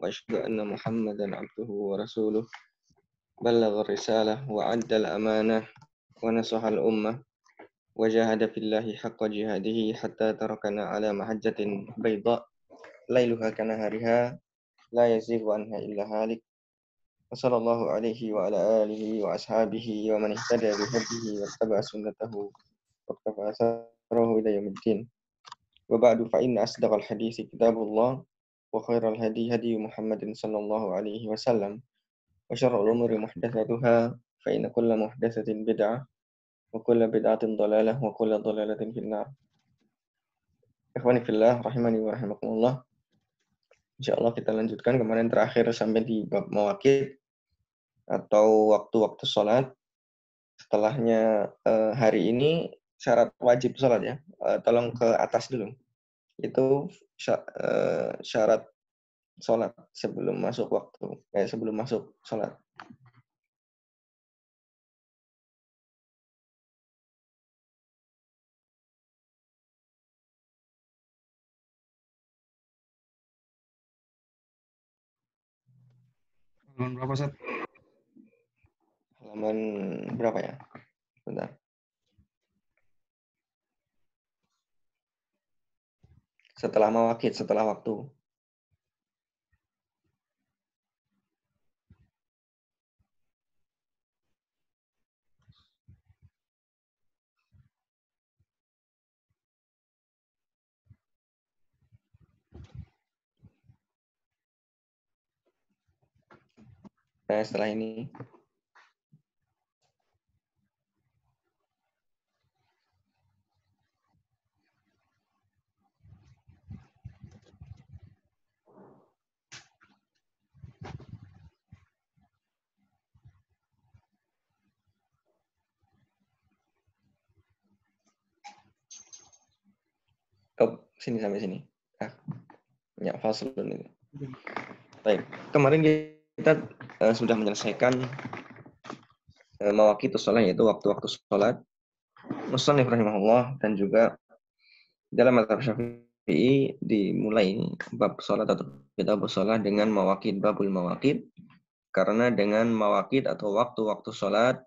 وأشهد أن محمدا عبده ورسوله بلغ الرسالة وأدى الأمانة ونصح الأمة وجاهد في الله حق جهاده حتى تركنا على محجة بيضاء ليلها كنهارها لا يزيغ عنها إلا هالك وصلى الله عليه وعلى آله وأصحابه ومن اهتدى بهديه واتبع سنته واقتفى أثره إلى يوم الدين وبعد فإن أصدق الحديث كتاب الله وخير الهدي هدي محمد صلى الله عليه وسلم وشر الأمور محدثاتها فإن كل محدثة بدعة وكل بدعة ضلالة وكل ضلالة في النار. Ikhwani fillah rahimani wa rahimakumullah. Insyaallah kita lanjutkan kemarin terakhir sampai di bab mawaqit atau waktu-waktu sholat. Setelahnya hari ini syarat wajib sholat ya. Tolong ke atas dulu. Itu syarat sholat sebelum masuk waktu, sebelum masuk sholat. Halaman berapa, Ustaz? Halaman berapa ya? Bentar. Setelah mawaqit, setelah waktu. Nah, setelah ini sini sampai sini. Ya, faslun itu. Baik. Kemarin kita sudah menyelesaikan mawaqitus shalah, yaitu waktu-waktu sholat. Musannif rahimahullah, dan juga dalam mazhab Syafi'i dimulai bab sholat atau kitab sholat dengan mawaqit, babul mawaqit, karena dengan mawaqit atau waktu-waktu sholat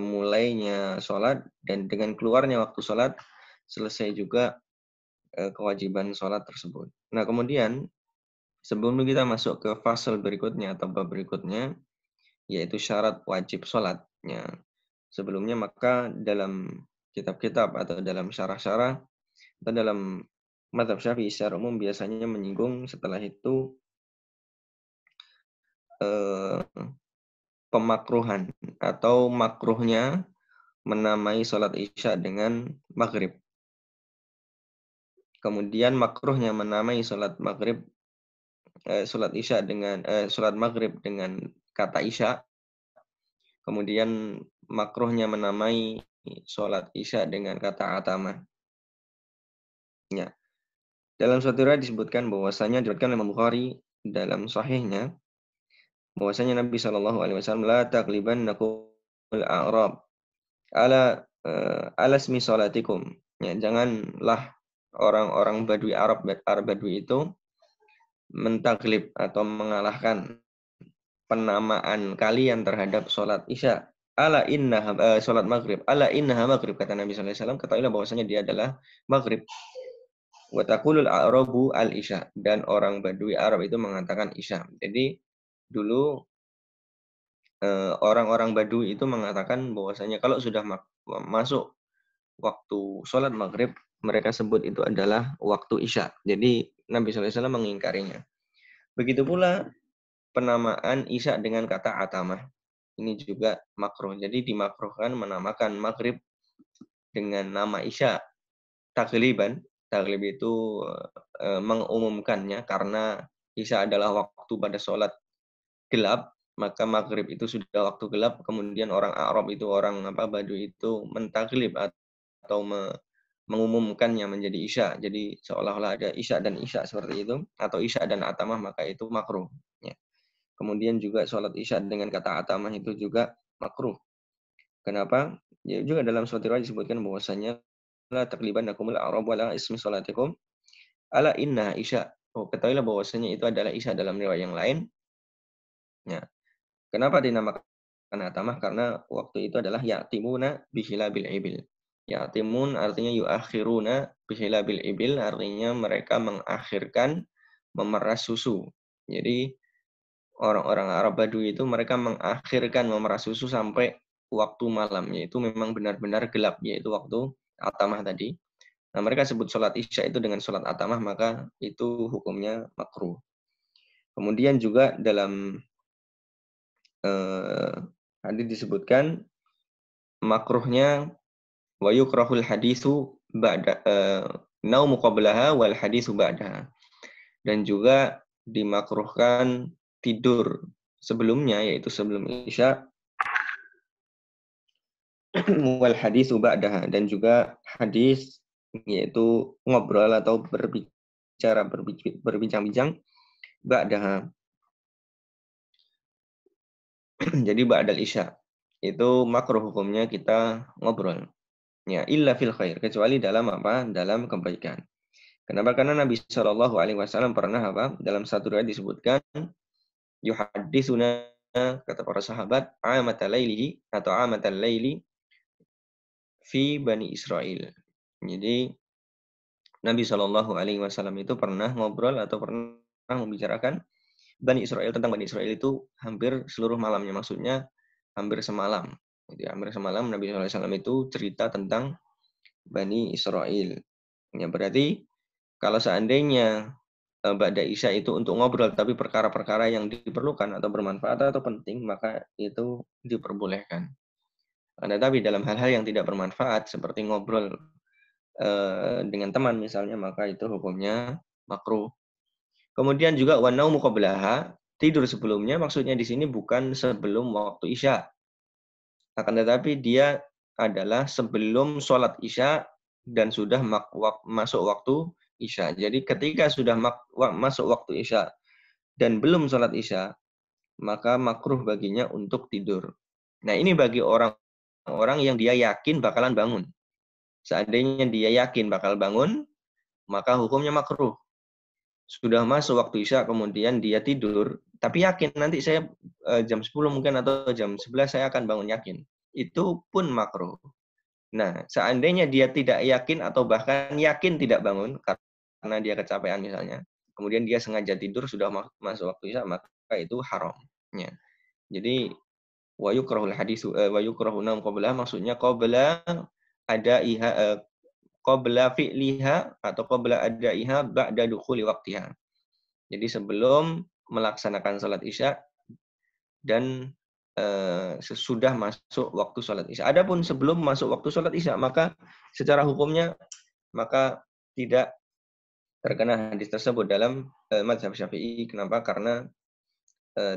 mulainya sholat dan dengan keluarnya waktu sholat selesai juga kewajiban sholat tersebut. Nah, kemudian sebelum kita masuk ke fasal berikutnya atau bab berikutnya, yaitu syarat wajib sholatnya. Sebelumnya maka dalam kitab-kitab atau dalam syarah-syarah atau dalam mazhab Syafi'i secara umum biasanya menyinggung setelah itu pemakruhan atau makruhnya menamai sholat isya dengan maghrib. Kemudian makruhnya menamai sholat maghrib, sholat isya dengan sholat maghrib dengan kata isya. Kemudian makruhnya menamai sholat isya dengan kata atama. Ya. Dalam suatu riwayat disebutkan bahwasanya diriwayatkan oleh Bukhari dalam sahihnya bahwasanya Nabi Shallallahu alaihi wasallam la taqlibannakum al-a'rab ala alasmi salatikum. Ya, janganlah orang-orang Badui Arab Badui itu mentaklib atau mengalahkan penamaan kalian terhadap sholat isya. Ala innaha sholat maghrib. Ala innaha maghrib, kata Nabi sallallahu alaihi wasallam, ketahuilah bahwasanya dia adalah maghrib. Wa taqulul a'rabu al-isya, dan orang Badui Arab itu mengatakan isya. Jadi dulu orang-orang Badui itu mengatakan bahwasanya kalau sudah masuk waktu sholat maghrib, mereka sebut itu adalah waktu isya. Jadi Nabi SAW mengingkarinya. Begitu pula penamaan isya dengan kata atamah. Ini juga makruh. Jadi dimakruhkan menamakan maghrib dengan nama isya. Tagliban. Taglib itu mengumumkannya karena isya adalah waktu pada sholat gelap, maka maghrib itu sudah waktu gelap, kemudian orang Arab itu, orang Badui itu mentaglib atau mengumumkannya menjadi isya. Jadi seolah-olah ada isya dan isya seperti itu, atau isya dan atamah, maka itu makruh. Ya. Kemudian juga sholat isya dengan kata atamah itu juga makruh. Kenapa? Ya, juga dalam suatu riwayat disebutkan bahwasanya la taqlibannakumul a'rab wala ismi salatikum ala inna isya. ketahuilah bahwasanya itu adalah isya dalam riwayat yang lain. Ya. Kenapa dinamakan atamah? Karena waktu itu adalah ya'timuna bihilabil ibil. Ya'timun artinya yuakhiruna bihilabil ibil, artinya mereka mengakhirkan memeras susu. Jadi orang-orang Arab Badui itu mereka mengakhirkan memeras susu sampai waktu malam, yaitu memang benar-benar gelap, yaitu waktu atamah tadi. Nah, mereka sebut sholat isya itu dengan sholat atamah, maka itu hukumnya makruh. Kemudian juga dalam hadis disebutkan makruhnya wa yukrahul hadisu ba'da naumu qablaha wal hadisu ba'daha. Dan juga dimakruhkan tidur sebelumnya, yaitu sebelum isya, wal hadisu ba'daha, dan juga hadis yaitu ngobrol atau berbincang-bincang ba'daha. Jadi ba'dal isya itu makruh hukumnya kita ngobrol. Ya, illa fil khair, kecuali dalam apa? Dalam kebaikan. Kenapa? Karena Nabi Shallallahu Alaihi Wasallam pernah apa? Dalam satu riwayat disebutkan, yuhaddisuna, kata para sahabat, amatal laili atau amatal laili fi Bani Israel. Jadi Nabi Shallallahu Alaihi Wasallam itu pernah ngobrol atau pernah membicarakan Bani Israel, tentang Bani Israel itu hampir seluruh malamnya, maksudnya hampir semalam. Jadi hampir semalam Nabi Shallallahu Alaihi Wasallam itu cerita tentang Bani Israel. Ya, berarti kalau seandainya Ba'da Isya itu untuk ngobrol, tapi perkara-perkara yang diperlukan atau bermanfaat atau penting, maka itu diperbolehkan. Tetapi dalam hal-hal yang tidak bermanfaat, seperti ngobrol dengan teman misalnya, maka itu hukumnya makruh. Kemudian juga wanaumu qablaha, tidur sebelumnya, maksudnya di sini bukan sebelum waktu Isya. Akan tetapi dia adalah sebelum sholat Isya dan sudah masuk waktu Isya. Jadi ketika sudah masuk waktu Isya dan belum sholat Isya, maka makruh baginya untuk tidur. Nah, ini bagi orang yang dia yakin bakalan bangun. Seandainya dia yakin bakal bangun, maka hukumnya makruh. Sudah masuk waktu Isya, kemudian dia tidur, tapi yakin nanti saya jam 10 mungkin atau jam 11 saya akan bangun, yakin. Itu pun makruh. Nah, seandainya dia tidak yakin atau bahkan yakin tidak bangun karena dia kecapean misalnya, kemudian dia sengaja tidur sudah masuk waktu Isya, maka itu haram. Ya. Jadi wa yukrahul hadisu wa yukrahu naum qabla, maksudnya qabla ada iha qabla fi'liha atau qabla adaiha ba'da dukhuli waqtiha. Jadi sebelum melaksanakan salat Isya dan sesudah masuk waktu salat Isya. Adapun sebelum masuk waktu salat Isya, maka secara hukumnya maka tidak terkena hadis tersebut dalam mazhab Syafi'i. Kenapa? Karena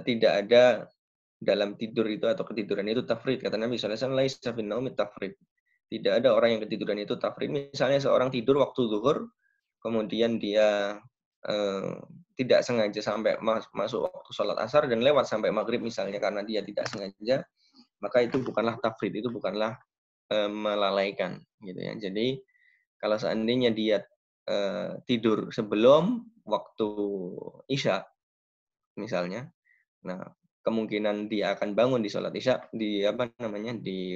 tidak ada dalam tidur itu atau ketiduran itu tafrid. Kata Nabi sallallahu alaihi wasallam, laisa fin naumi tafrid. Tidak ada orang yang ketiduran itu tafrid. Misalnya seorang tidur waktu zuhur, kemudian dia tidak sengaja sampai masuk waktu sholat asar dan lewat sampai maghrib misalnya karena dia tidak sengaja, maka itu bukanlah tafrid, itu bukanlah melalaikan, gitu ya. Jadi kalau seandainya dia tidur sebelum waktu Isya misalnya, nah kemungkinan dia akan bangun di sholat Isya di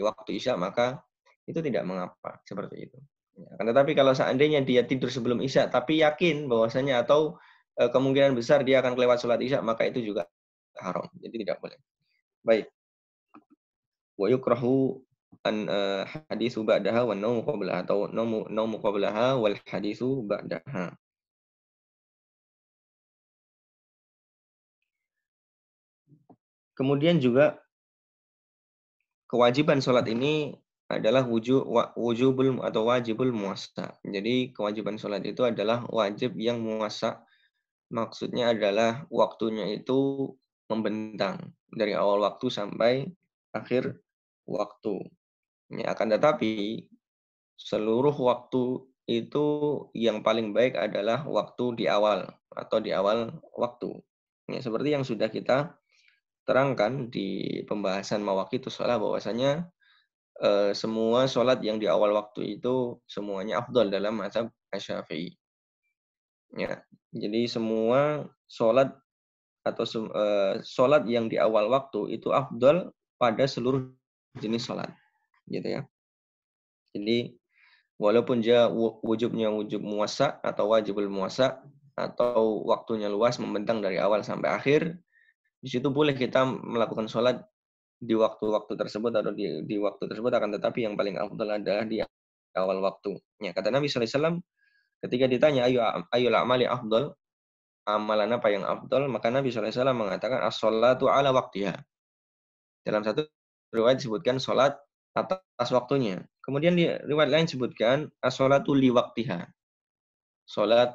waktu Isya, maka itu tidak mengapa seperti itu. Ya, tetapi kalau seandainya dia tidur sebelum Isya tapi yakin bahwasanya atau kemungkinan besar dia akan kelewat sholat Isya, maka itu juga haram. Jadi tidak boleh. Baik. Wa yukrahu an hadisu ba'daha wa naumu qablaha, atau naumu qablaha wal hadisu ba'daha. Kemudian juga kewajiban sholat ini adalah wujubul atau wajibul muwassa. Jadi kewajiban sholat itu adalah wajib yang muwassa. Maksudnya adalah waktunya itu membentang dari awal waktu sampai akhir waktu. Ya, akan tetapi seluruh waktu itu yang paling baik adalah waktu di awal atau di awal waktu. Ya, seperti yang sudah kita terangkan di pembahasan mawaqitus shalah, bahwasanya semua sholat yang di awal waktu itu semuanya afdal dalam mazhab Asy-Syafi'i. Ya, jadi semua sholat atau sholat yang di awal waktu itu afdal pada seluruh jenis sholat, gitu ya. Jadi walaupun dia wujubnya wujub muwassa atau wajibul muwassa atau waktunya luas membentang dari awal sampai akhir, di situ boleh kita melakukan sholat di waktu-waktu tersebut atau di waktu tersebut, akan tetapi yang paling afdal adalah di awal waktu. Ya, kata Nabi SAW ketika ditanya ayyul amali afdal, amalan apa yang afdal, maka Nabi SAW mengatakan as-sholatu ala waktiha. Dalam satu riwayat disebutkan sholat atas waktunya. Kemudian di riwayat lain disebutkan as-sholatu li waktiha. Sholat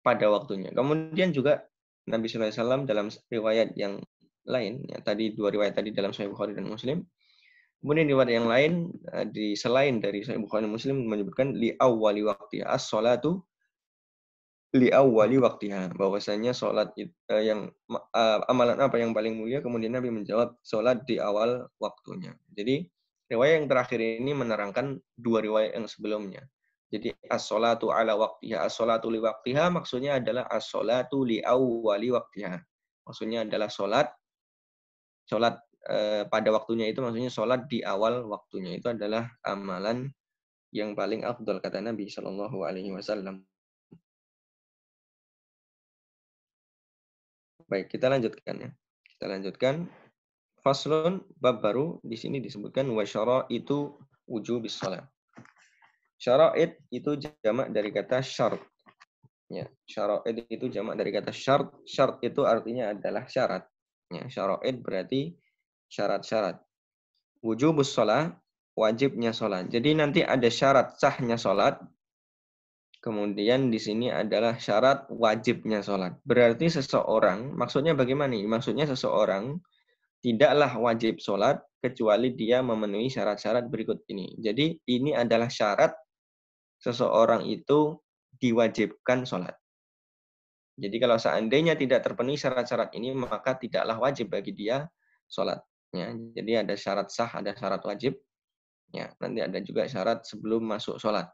pada waktunya. Kemudian juga Nabi SAW dalam riwayat yang lain, ya, tadi dua riwayat tadi dalam Sahih Bukhari dan Muslim. Kemudian riwayat yang lain di selain dari Sahih Bukhari dan Muslim menyebutkan li awwali waqtiha as-sholatu li awwali waktiha, bahwasanya sholat yang amalan apa yang paling mulia, kemudian Nabi menjawab sholat di awal waktunya. Jadi riwayat yang terakhir ini menerangkan dua riwayat yang sebelumnya. Jadi as-sholatu ala waktiha, as-sholatu li waktiha maksudnya adalah as-sholatu li awwali waktiha. Maksudnya adalah sholat pada waktunya, itu maksudnya sholat di awal waktunya, itu adalah amalan yang paling afdal kata Nabi Shallallahu Alaihi Wasallam. Baik, kita lanjutkan ya. Kita lanjutkan. Faslun, bab baru, di sini disebutkan wa syaraitu wujubis shalah. Syara'id itu jamak dari kata syart. Ya, syara'id itu jamak dari kata syart. Syart itu artinya adalah syarat. Ya, syara'id berarti syarat-syarat. Wujubus shalah, wajibnya salat. Jadi nanti ada syarat sahnya salat. Kemudian di sini adalah syarat wajibnya salat. Berarti seseorang, maksudnya bagaimana nih? Maksudnya seseorang tidaklah wajib sholat kecuali dia memenuhi syarat-syarat berikut ini. Jadi ini adalah syarat seseorang itu diwajibkan sholat. Jadi kalau seandainya tidak terpenuhi syarat-syarat ini, maka tidaklah wajib bagi dia sholat. Ya, jadi ada syarat sah, ada syarat wajib. Ya, nanti ada juga syarat sebelum masuk sholat.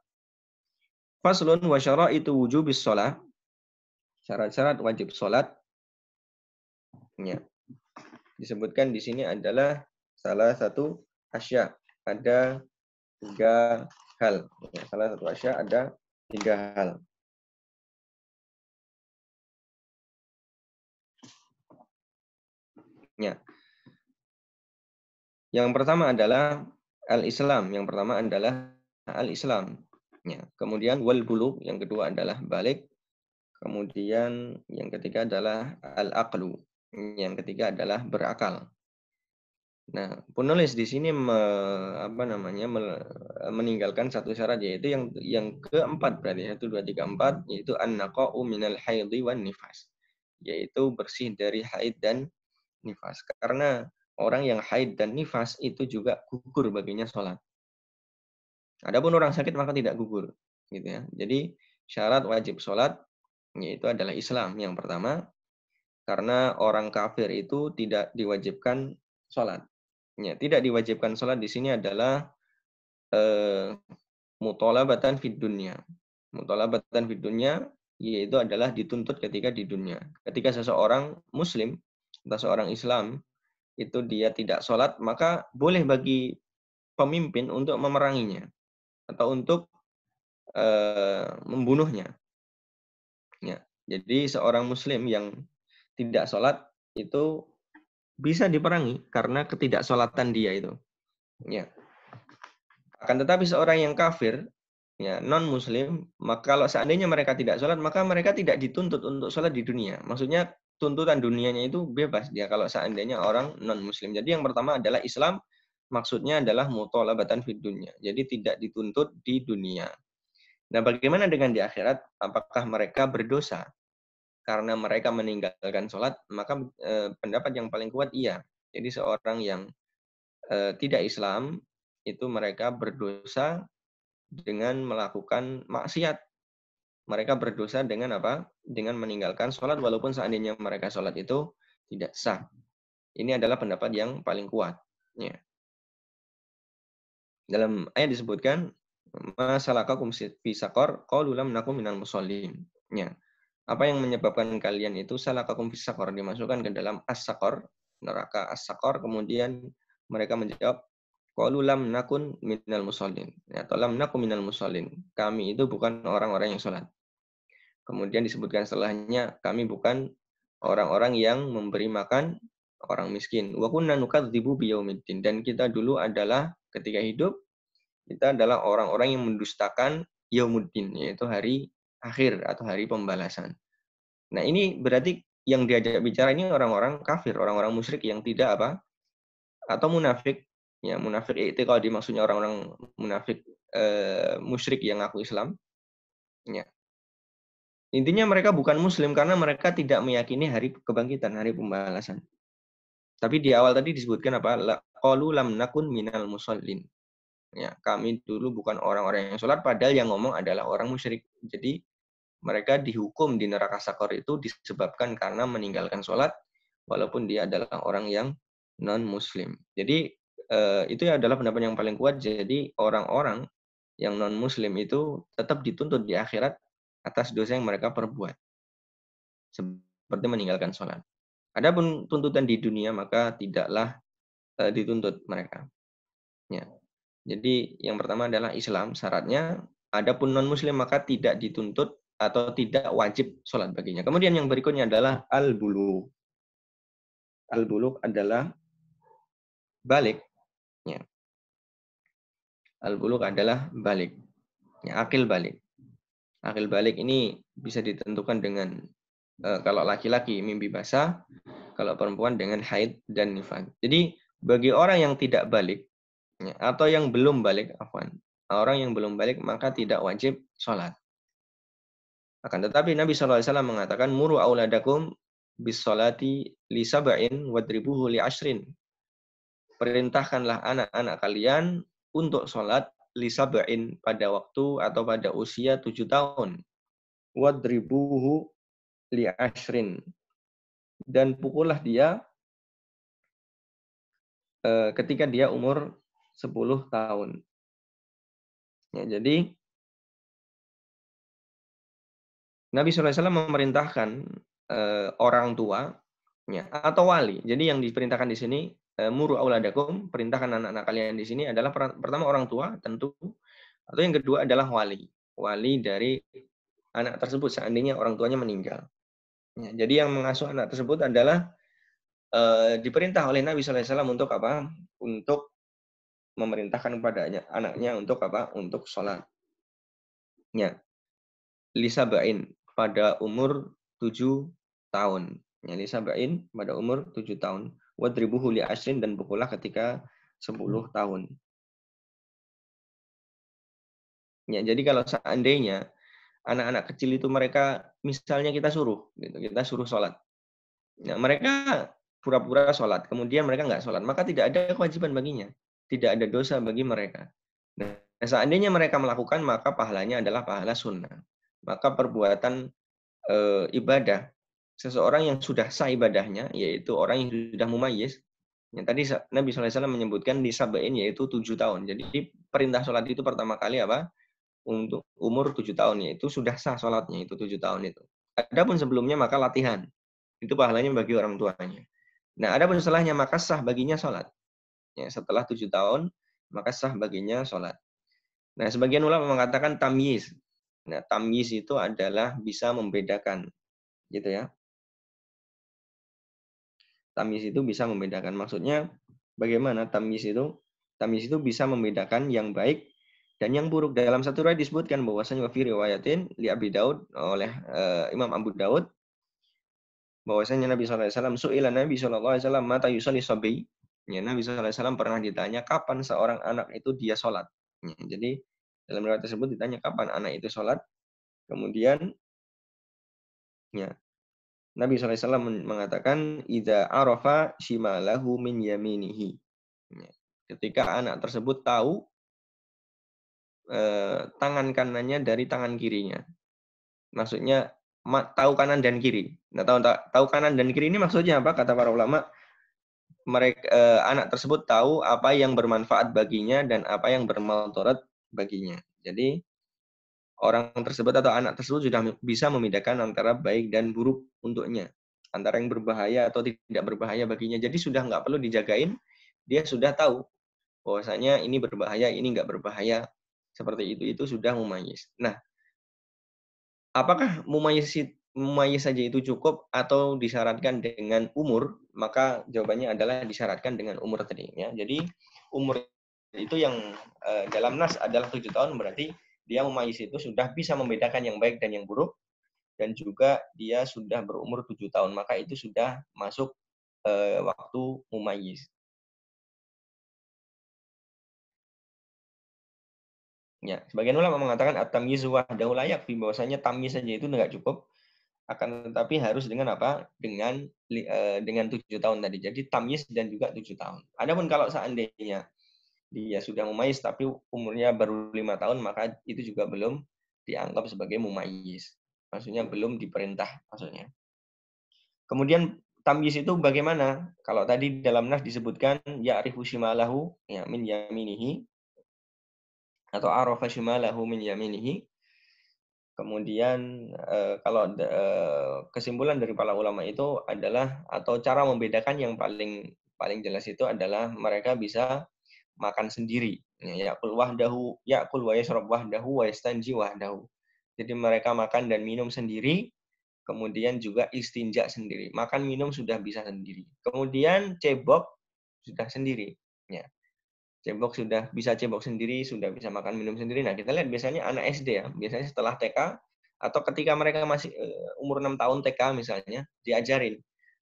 Faslun wa syaraitu wujubis sholat. Syarat-syarat wajib sholat. Ya, disebutkan di sini adalah salah satu asya. Ada 3 hal. Ya, salah satu asya ada 3 hal. Ya. Yang pertama adalah al-Islam. Yang pertama adalah al-Islam. Ya. Kemudian wal bulugh, yang kedua adalah balik. Kemudian yang ketiga adalah al-aqlu. Yang ketiga adalah berakal. Nah, penulis di sini meninggalkan satu syarat, yaitu yang keempat, berarti 1 2 3 4, yaitu an-naqa'u minal haidhi wan nifas, yaitu bersih dari haid dan nifas. Karena orang yang haid dan nifas itu juga gugur baginya sholat. Adapun orang sakit maka tidak gugur, gitu ya. Jadi syarat wajib sholat yaitu adalah Islam yang pertama, karena orang kafir itu tidak diwajibkan sholat. Ya, tidak diwajibkan sholat di sini adalah mutolabatan fid dunya. Mutolabatan fid dunya yaitu adalah dituntut ketika di dunia. Ketika seseorang muslim atau seorang Islam itu dia tidak sholat, maka boleh bagi pemimpin untuk memeranginya atau untuk membunuhnya. Ya. Jadi seorang muslim yang tidak sholat itu bisa diperangi karena ketidaksolatan dia itu. Ya. Akan tetapi seorang yang kafir, ya, non-muslim, maka kalau seandainya mereka tidak sholat, maka mereka tidak dituntut untuk sholat di dunia. Maksudnya tuntutan dunianya itu bebas dia kalau seandainya orang non-muslim. Jadi yang pertama adalah Islam, maksudnya adalah mutolabatan fid dunya. Jadi tidak dituntut di dunia. Nah, bagaimana dengan di akhirat? Apakah mereka berdosa karena mereka meninggalkan sholat? Maka pendapat yang paling kuat iya. Jadi seorang yang tidak Islam, itu mereka berdosa dengan melakukan maksiat. Mereka berdosa dengan apa? Dengan meninggalkan sholat, walaupun seandainya mereka sholat itu tidak sah. Ini adalah pendapat yang paling kuat. Ya. Dalam ayat disebutkan, masalakakum fi saqar qalu lam nakum minal musallin. Ya. Apa yang menyebabkan kalian itu salakakum fis saqar, dimasukkan ke dalam as-saqar, neraka as-saqar, kemudian mereka menjawab qalu lam nakun minal musallin. Atau lam nakun minal musallin. Kami itu bukan orang-orang yang sholat. Kemudian disebutkan setelahnya kami bukan orang-orang yang memberi makan orang miskin. Wa kunna nukadzibu biyaumiddin, dan kita dulu adalah ketika hidup kita adalah orang-orang yang mendustakan yaumuddin, yaitu hari akhir atau hari pembalasan. Nah, ini berarti yang diajak bicara ini orang-orang kafir, orang-orang musyrik yang tidak apa? Atau munafik. Ya, munafik itu kalau dimaksudnya orang-orang munafik musyrik yang ngaku Islam. Ya. Intinya mereka bukan muslim karena mereka tidak meyakini hari kebangkitan, hari pembalasan. Tapi di awal tadi disebutkan apa? Qalu lam nakun minal musallin. Ya, kami dulu bukan orang-orang yang sholat, padahal yang ngomong adalah orang musyrik. Jadi mereka dihukum di neraka sakor itu disebabkan karena meninggalkan sholat, walaupun dia adalah orang yang non-muslim. Jadi itu adalah pendapat yang paling kuat. Jadi orang-orang yang non-muslim itu tetap dituntut di akhirat atas dosa yang mereka perbuat, seperti meninggalkan sholat. Adapun tuntutan di dunia maka tidaklah dituntut mereka. Ya. Jadi yang pertama adalah Islam syaratnya. Adapun non-muslim maka tidak dituntut atau tidak wajib sholat baginya. Kemudian yang berikutnya adalah al-bulugh. Al-bulugh adalah balik. Ya. Al-bulugh adalah balik. Ya, akil balik. Akil balik ini bisa ditentukan dengan kalau laki-laki mimpi basah, kalau perempuan dengan haid dan nifas. Jadi bagi orang yang tidak balik ya, atau yang belum balik, orang yang belum balik maka tidak wajib sholat. Akan tetapi Nabi SAW mengatakan muru auladakum bis sholati li sab'in wadribuhu li ashrin. Perintahkanlah anak-anak kalian untuk sholat li sab'in pada waktu atau pada usia 7 tahun. Wadribuhu li ashrin. Dan pukullah dia ketika dia umur 10 tahun. Ya, jadi Nabi SAW memerintahkan orang tua ya, atau wali. Jadi yang diperintahkan di sini muru auladakum, perintahkan anak-anak kalian di sini adalah pertama orang tua tentu, atau yang kedua adalah wali. Wali dari anak tersebut seandainya orang tuanya meninggal. Ya, jadi yang mengasuh anak tersebut adalah diperintah oleh Nabi SAW untuk apa? Untuk memerintahkan kepada anaknya untuk apa? Untuk sholat. Ya. Lisabain pada umur 7 tahun. Ya, lisabain pada umur 7 tahun. Wadribuhu li ashrin, dan pukullah ketika 10 tahun. Ya, jadi kalau seandainya anak-anak kecil itu mereka misalnya kita suruh gitu, kita suruh sholat. Ya, mereka pura-pura sholat, kemudian mereka nggak sholat, maka tidak ada kewajiban baginya. Tidak ada dosa bagi mereka. Nah, seandainya mereka melakukan, maka pahalanya adalah pahala sunnah. Maka perbuatan ibadah seseorang yang sudah sah ibadahnya, yaitu orang yang sudah mumayyiz. Yang tadi Nabi SAW menyebutkan di sabain yaitu 7 tahun. Jadi perintah sholat itu pertama kali apa? Untuk umur 7 tahun, yaitu sudah sah sholatnya itu 7 tahun itu. Adapun sebelumnya maka latihan. Itu pahalanya bagi orang tuanya. Nah, adapun setelahnya maka sah baginya sholat. Ya, setelah 7 tahun maka sah baginya sholat. Nah, sebagian ulama mengatakan tamyiz. Nah, tamyiz itu adalah bisa membedakan, gitu ya. Tamyiz itu bisa membedakan. Maksudnya bagaimana tamyiz itu? Tamyiz itu bisa membedakan yang baik dan yang buruk. Dalam satu riwayat disebutkan bahwasanya fi riwayatin li Abi Daud oleh Imam Abu Daud bahwasanya Nabi SAW su'ila Nabi SAW mata yusalli sabi. Ya, Nabi SAW pernah ditanya kapan seorang anak itu dia sholat. Ya, jadi dalam riwayat tersebut ditanya kapan anak itu sholat. Kemudian ya, Nabi SAW mengatakan idza arafa shimalahu min yaminihi. Ketika anak tersebut tahu tangan kanannya dari tangan kirinya. Maksudnya tahu kanan dan kiri. Nah, tahu kanan dan kiri ini maksudnya apa? Kata para ulama, mereka anak tersebut tahu apa yang bermanfaat baginya dan apa yang bermudarat baginya. Jadi orang tersebut atau anak tersebut sudah bisa membedakan antara baik dan buruk untuknya, antara yang berbahaya atau tidak berbahaya baginya. Jadi sudah nggak perlu dijagain, dia sudah tahu bahwasanya ini berbahaya, ini nggak berbahaya. Seperti itu sudah mumayyiz. Nah, apakah mumayyiz saja itu cukup atau disyaratkan dengan umur? Maka jawabannya adalah disyaratkan dengan umur tadi. Ya. Jadi umur itu yang dalam nas adalah 7 tahun, berarti dia mumayyiz itu sudah bisa membedakan yang baik dan yang buruk, dan juga dia sudah berumur 7 tahun. Maka itu sudah masuk waktu mumayyiz. Ya, sebagian ulama mengatakan at-tamyiz wahdahu la yakfi, bahwasanya tamyiz saja itu enggak cukup, akan tetapi harus dengan apa? Dengan 7 tahun tadi. Jadi tamyiz dan juga 7 tahun. Adapun kalau seandainya dia sudah mumayyiz tapi umurnya baru 5 tahun, maka itu juga belum dianggap sebagai mumayyiz. Maksudnya belum diperintah maksudnya. Kemudian tamyiz itu bagaimana? Kalau tadi dalam nas disebutkan ya'rifu shimalahu ya min yaminihi atau arafa shimalahu min yaminihi. Kemudian kalau kesimpulan dari para ulama itu adalah, atau cara membedakan yang paling jelas itu adalah mereka bisa makan sendiri. Ya, yakul wahdahu, yakul wa yashrab wahdahu wa yastanji wahdahu. Jadi mereka makan dan minum sendiri, kemudian juga istinja sendiri. Makan minum sudah bisa sendiri. Kemudian cebok sudah sendiri. Ya. Cebok sudah bisa cebok sendiri, sudah bisa makan minum sendiri. Nah, kita lihat biasanya anak SD ya, biasanya setelah TK atau ketika mereka masih umur 6 tahun TK misalnya, diajarin.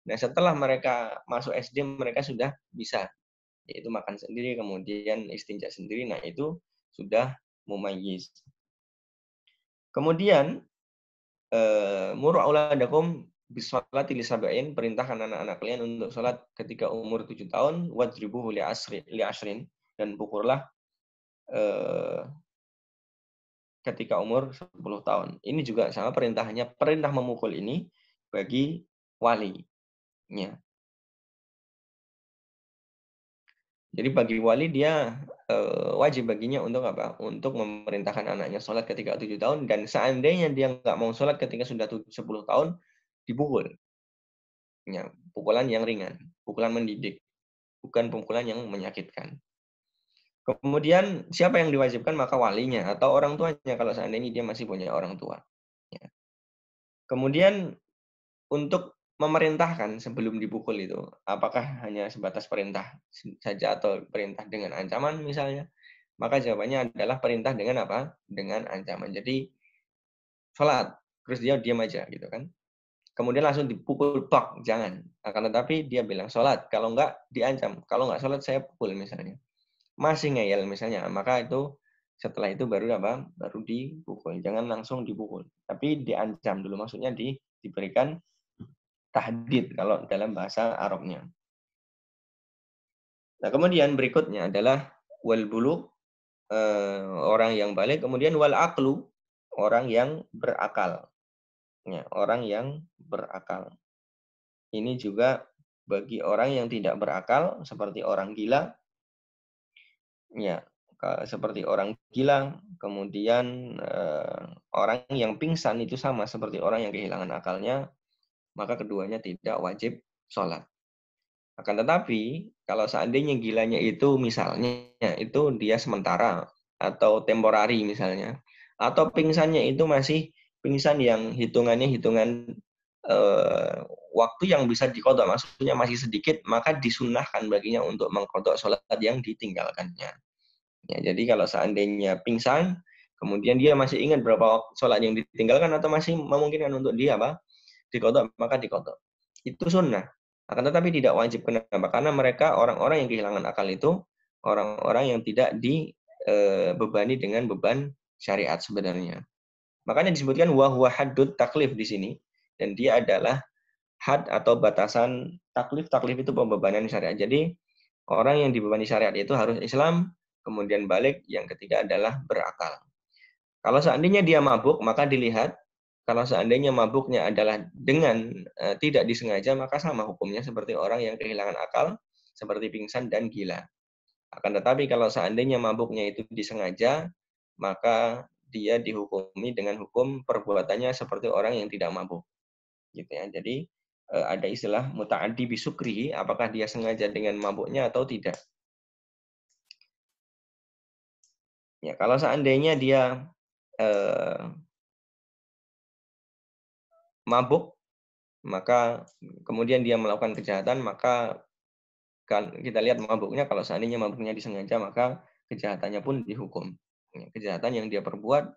Nah, setelah mereka masuk SD, mereka sudah bisa, yaitu makan sendiri, kemudian istinja sendiri. Nah, itu sudah mumayyiz. Kemudian, muru auladakum bisolati li sab'in, perintahkan anak-anak kalian untuk sholat ketika umur 7 tahun, wadribuhu li ashrin, dan pukullah ketika umur 10 tahun. Ini juga sama perintahnya, perintah memukul ini bagi wali. Ya. Jadi bagi wali dia wajib baginya untuk apa? Untuk memerintahkan anaknya sholat ketika 7 tahun, dan seandainya dia nggak mau sholat ketika sudah 10 tahun, dipukul. Ya, pukulan yang ringan, pukulan mendidik, bukan pukulan yang menyakitkan. Kemudian siapa yang diwajibkan? Maka walinya atau orang tuanya kalau seandainya dia masih punya orang tua. Ya. Kemudian untuk memerintahkan sebelum dipukul itu, apakah hanya sebatas perintah saja atau perintah dengan ancaman misalnya? Maka jawabannya adalah perintah dengan apa? Dengan ancaman. Jadi sholat, terus dia diam aja gitu kan. Kemudian langsung dipukul, tok, jangan. Akan tetapi dia bilang sholat, kalau enggak diancam. Kalau enggak sholat saya pukul misalnya. Masih ngeyel misalnya, maka itu setelah itu baru apa? Baru dipukul. Jangan langsung dipukul, tapi diancam dulu. Maksudnya diberikan tahdid kalau dalam bahasa Arabnya. Nah, kemudian berikutnya adalah wal bulugh, orang yang balik, kemudian wal aqlu, orang yang berakal. Ya, orang yang berakal. Ini juga bagi orang yang tidak berakal seperti orang gila. Ya, seperti orang gila, kemudian orang yang pingsan itu sama seperti orang yang kehilangan akalnya, maka keduanya tidak wajib sholat. Akan tetapi, kalau seandainya gilanya itu misalnya itu dia sementara atau temporari misalnya, atau pingsannya itu masih pingsan yang hitungannya hitungan waktu yang bisa dikodok, maksudnya masih sedikit, maka disunnahkan baginya untuk mengkodok sholat yang ditinggalkannya. Ya, jadi kalau seandainya pingsan, kemudian dia masih ingat berapa sholat yang ditinggalkan atau masih memungkinkan untuk dia apa? Dikodok, maka dikodok. Itu sunnah. Akan tetapi tidak wajib. Kenapa? Karena mereka orang-orang yang kehilangan akal itu orang-orang yang tidak dibebani dengan beban syariat sebenarnya. Makanya disebutkan huwa haddut taklif di sini, dan dia adalah had atau batasan taklif. Taklif itu pembebanan syariat. Jadi orang yang dibebani syariat itu harus Islam, kemudian balik, yang ketiga adalah berakal. Kalau seandainya dia mabuk, maka dilihat. Kalau seandainya mabuknya adalah dengan tidak disengaja, maka sama hukumnya seperti orang yang kehilangan akal, seperti pingsan dan gila. Akan tetapi kalau seandainya mabuknya itu disengaja, maka dia dihukumi dengan hukum perbuatannya seperti orang yang tidak mabuk. Gitu ya. Jadi ada istilah muta'addi bisukri, apakah dia sengaja dengan mabuknya atau tidak. Ya, kalau seandainya dia mabuk, maka kemudian dia melakukan kejahatan, maka kan kita lihat mabuknya, kalau seandainya mabuknya disengaja, maka kejahatannya pun dihukum. Ya, kejahatan yang dia perbuat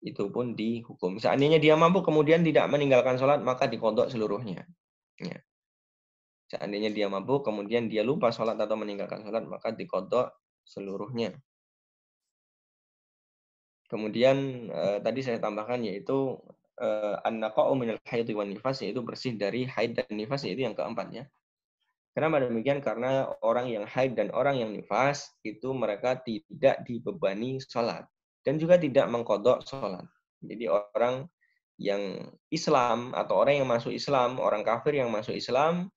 itu pun dihukum. Seandainya dia mabuk kemudian tidak meninggalkan sholat, maka dikodok seluruhnya. Ya. Seandainya dia mabuk kemudian dia lupa sholat atau meninggalkan sholat, maka dikodok seluruhnya. Kemudian tadi saya tambahkan yaitu an-naqa'u minal haid wan nifas, yaitu bersih dari haid dan nifas, yaitu yang keempat ya. Kenapa demikian? Karena orang yang haid dan orang yang nifas itu mereka tidak dibebani sholat dan juga tidak mengkodok sholat. Jadi orang yang Islam atau orang yang masuk Islam, orang kafir yang masuk Islam,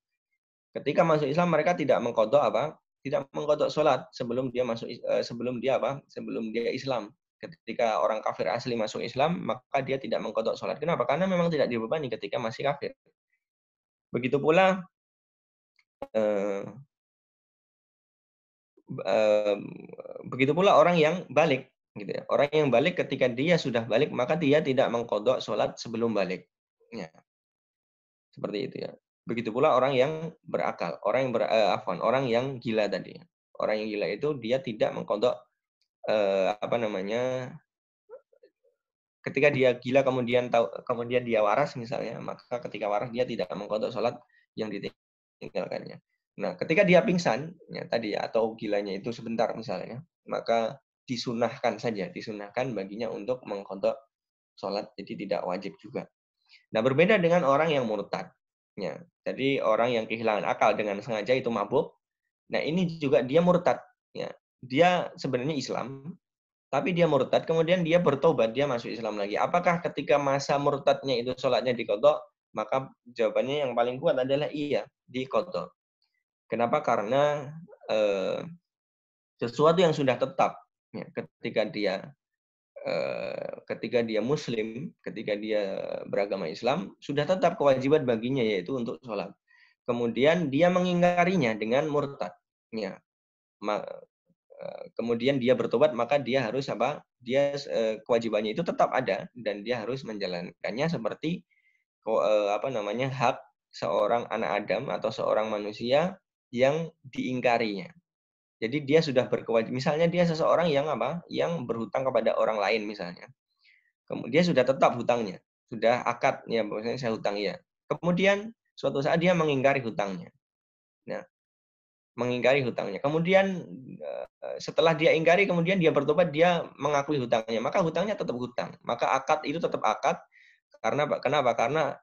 ketika masuk Islam mereka tidak mengkodok apa? Tidak mengkodok sholat sebelum dia masuk sebelum dia apa? Sebelum dia Islam. Ketika orang kafir asli masuk Islam, maka dia tidak mengkodok sholat. Kenapa? Karena memang tidak dibebani ketika masih kafir. Begitu pula begitu pula orang yang balik, gitu ya. Orang yang balik ketika dia sudah balik, maka dia tidak mengkodok sholat sebelum balik. Ya, seperti itu ya. Begitu pula orang yang berakal, orang yang gila tadi. Orang yang gila itu dia tidak mengkodok ketika dia gila kemudian dia waras misalnya, maka ketika waras dia tidak mengkodok sholat yang ditinggalkannya. Nah, ketika dia pingsan ya tadi ya, atau gilanya itu sebentar misalnya, maka disunahkan baginya untuk mengkodok sholat, jadi tidak wajib juga. Nah, berbeda dengan orang yang murtad. Ya, jadi orang yang kehilangan akal dengan sengaja itu mabuk. Nah, ini juga dia murtad. Ya, dia sebenarnya Islam, tapi dia murtad, kemudian dia bertobat, dia masuk Islam lagi. Apakah ketika masa murtadnya itu sholatnya dikodok? Maka jawabannya yang paling kuat adalah iya, dikodok. Kenapa? Karena sesuatu yang sudah tetap ya, ketika dia Muslim, ketika dia beragama Islam, sudah tetap kewajiban baginya yaitu untuk sholat. Kemudian dia mengingkarinya dengan murtad. Ya, kemudian dia bertobat, maka dia harus apa? Kewajibannya itu tetap ada dan dia harus menjalankannya seperti hak seorang anak Adam atau seorang manusia yang diingkarinya. Jadi dia sudah berkewajiban. Misalnya dia seseorang yang yang berhutang kepada orang lain misalnya. Kemudian sudah tetap hutangnya, sudah akad ya, bahwasanya saya hutang ya. Kemudian suatu saat dia mengingkari hutangnya. Nah, mengingkari hutangnya. Kemudian setelah dia ingkari, kemudian dia bertobat, dia mengakui hutangnya. Maka hutangnya tetap hutang. Maka akad itu tetap akad. Kenapa? Karena